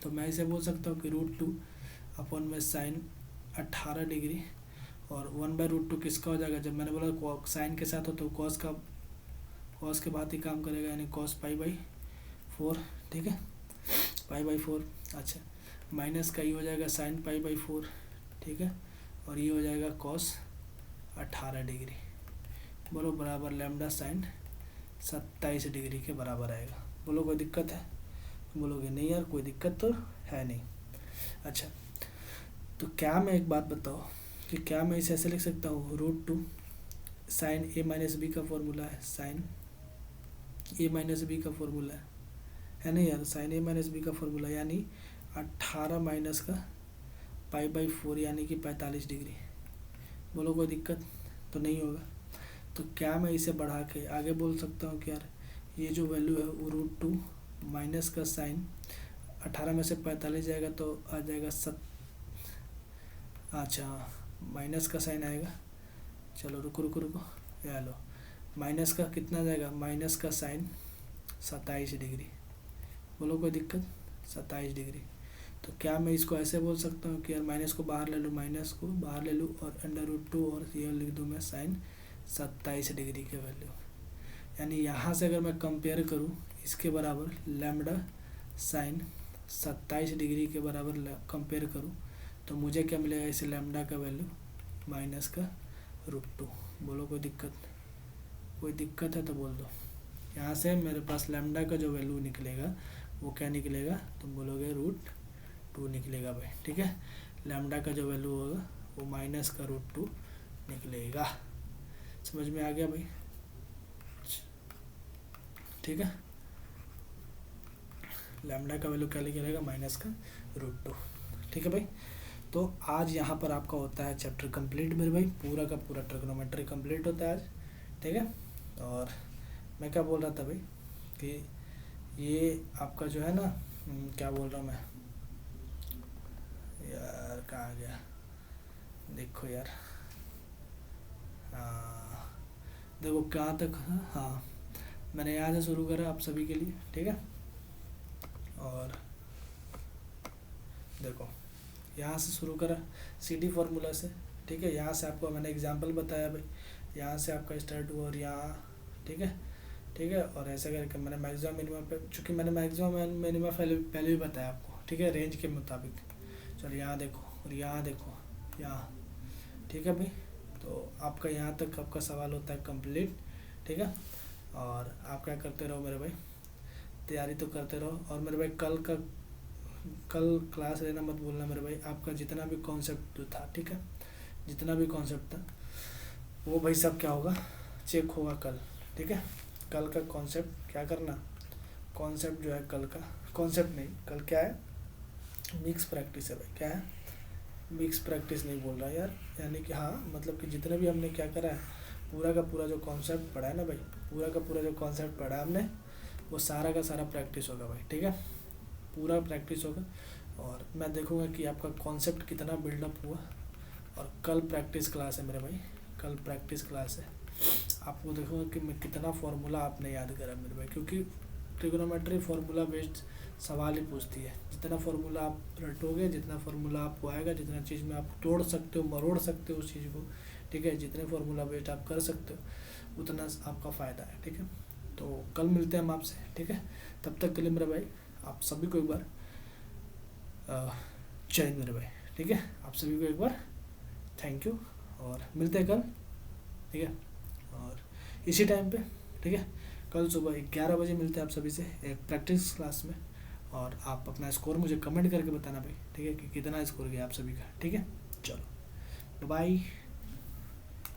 तो मैं इसे बोल सकता हूँ कि √2 में sin 18 डिग्री और 1/√2 किसका हो जाएगा, जब मैंने बोला साइन के साथ हो तो कॉस के बाद ही काम करेगा, यानी cos π/4, ठीक है, π/4। अच्छा, माइनस का ये हो जाएगा sin π/4, ठीक है, और ये हो जाएगा cos 18 डिग्री, बोलो बराबर लैम्डा साइन 27 डिग्री के बराबर आएगा। बोलो कोई दिक्कत है, बोलोगे नहीं यार कोई दिक्कत तो है नहीं। अच्छा, तो क्या मैं एक बात बताओ कि क्या मैं इसे ऐसे लिख सकता हूँ, √2 sin a - b का फॉर्मूला है, sin a - b का फॉर्मूला है नहीं यार, sin a - b का फॉर्मूला यानी 18 माइनस का π/4 यानी कि 45 डिग्री। बोलो कोई दिक्कत तो नहीं होगा। तो क्या मैं इसे बढ़ा के आगे बोल सकता हूँ कि यार ये जो वैल्यू है वो √2 माइनस का साइन 18 में से 45 जाएगा तो आ जाएगा अच्छा माइनस का साइन आएगा, चलो रुको या लो, माइनस का कितना जाएगा, माइनस का साइन 27 डिग्री। बोलो कोई दिक्कत, 27 डिग्री। तो क्या मैं इसको ऐसे बोल सकता हूँ कि यार माइनस को बाहर ले लूँ, माइनस को बाहर ले लूँ और √2 और ये लिख दूँ मैं sin 27 डिग्री के वैल्यू, यानी यहाँ से अगर मैं कंपेयर करूँ इसके बराबर लैम्डा sin 27 डिग्री के बराबर कंपेयर करूँ तो मुझे क्या मिलेगा, इसे लैम्डा का वैल्यू माइनस का √2। बोलो कोई दिक्कत है तो बोल दो। यहाँ से मेरे पास लैम्डा का जो वैल्यू निकलेगा वो क्या निकलेगा, तो बोलोगे √2 निकलेगा भाई, ठीक है। लैम्डा का जो वैल्यू होगा वो माइनस का √2 निकलेगा। समझ में आ गया भाई, ठीक है। लैम्डा का वैल्यू क्या निकलेगा, माइनस का √2, ठीक है भाई। तो आज यहाँ पर आपका होता है चैप्टर कंप्लीट मेरे भाई, पूरा का पूरा ट्रिग्नोमेट्री कंप्लीट होता है आज, ठीक है। और मैं क्या बोल रहा था भाई कि ये आपका जो है ना, क्या बोल रहा हूँ मैं यार, कहाँ गया, देखो यार, हाँ देखो कहाँ तक, हाँ मैंने यहाँ से शुरू करा आप सभी के लिए, ठीक है। और देखो यहाँ से शुरू करा CD फार्मूला से, ठीक है। यहाँ से आपको मैंने एग्जांपल बताया भाई, यहाँ से आपका स्टार्ट हुआ और यहाँ, ठीक है। और ऐसा करके मैंने मैक्सिमम मिनिमम पे, चूँकि मैंने मैक्सिमम मिनिमम पहले भी बताया आपको, ठीक है, रेंज के मुताबिक। चलो यहाँ देखो और यहाँ देखो यहाँ, ठीक है भाई। तो आपका यहाँ तक आपका सवाल होता है कंप्लीट, ठीक है। और आप क्या करते रहो मेरे भाई, तैयारी तो करते रहो। और मेरे भाई कल क्लास लेना मत भूलना मेरे भाई, आपका जितना भी कॉन्सेप्ट जो था, ठीक है, जितना भी कॉन्सेप्ट था वो भाई सब क्या होगा, चेक होगा कल, ठीक है। कल का कॉन्सेप्ट क्या करना, कॉन्सेप्ट जो है कल का कॉन्सेप्ट नहीं, कल क्या है, मिक्स प्रैक्टिस है भाई। क्या है, मिक्स प्रैक्टिस नहीं बोल रहा यार, यानी कि हाँ मतलब कि जितने भी हमने क्या करा है, पूरा का पूरा जो कॉन्सेप्ट पढ़ा है ना भाई, पूरा का पूरा जो कॉन्सेप्ट पढ़ा है हमने वो सारा का सारा प्रैक्टिस होगा भाई, ठीक है, पूरा प्रैक्टिस होगा। और मैं देखूँगा कि आपका कॉन्सेप्ट कितना बिल्डअप हुआ। और कल प्रैक्टिस क्लास है मेरे भाई, कल प्रैक्टिस क्लास है, आपको देखूँगा कि मैं कितना फार्मूला आपने याद करा मेरे भाई, क्योंकि ट्रिग्नोमेट्री फार्मूला बेस्ड सवाल ही पूछती है। जितना फार्मूला आप रटोगे, जितना फार्मूला आपको आएगा, जितना चीज़ में आप तोड़ सकते हो, मरोड़ सकते हो उस चीज़ को, ठीक है, जितने फार्मूला बेस्ड आप कर सकते हो उतना आपका फ़ायदा है, ठीक है। तो कल मिलते हैं हम आपसे, ठीक है। तब तक के लिए मेरे भाई आप सभी को एक बार जय हिंद मेरे भाई, ठीक है। आप सभी को एक बार थैंक यू, और मिलते हैं कल, ठीक है, और इसी टाइम पे, ठीक है। कल सुबह 11 बजे मिलते हैं आप सभी से एक प्रैक्टिस क्लास में, और आप अपना स्कोर मुझे कमेंट करके बताना भाई, ठीक है, कि कितना स्कोर गया आप सभी का, ठीक है। चलो बाय।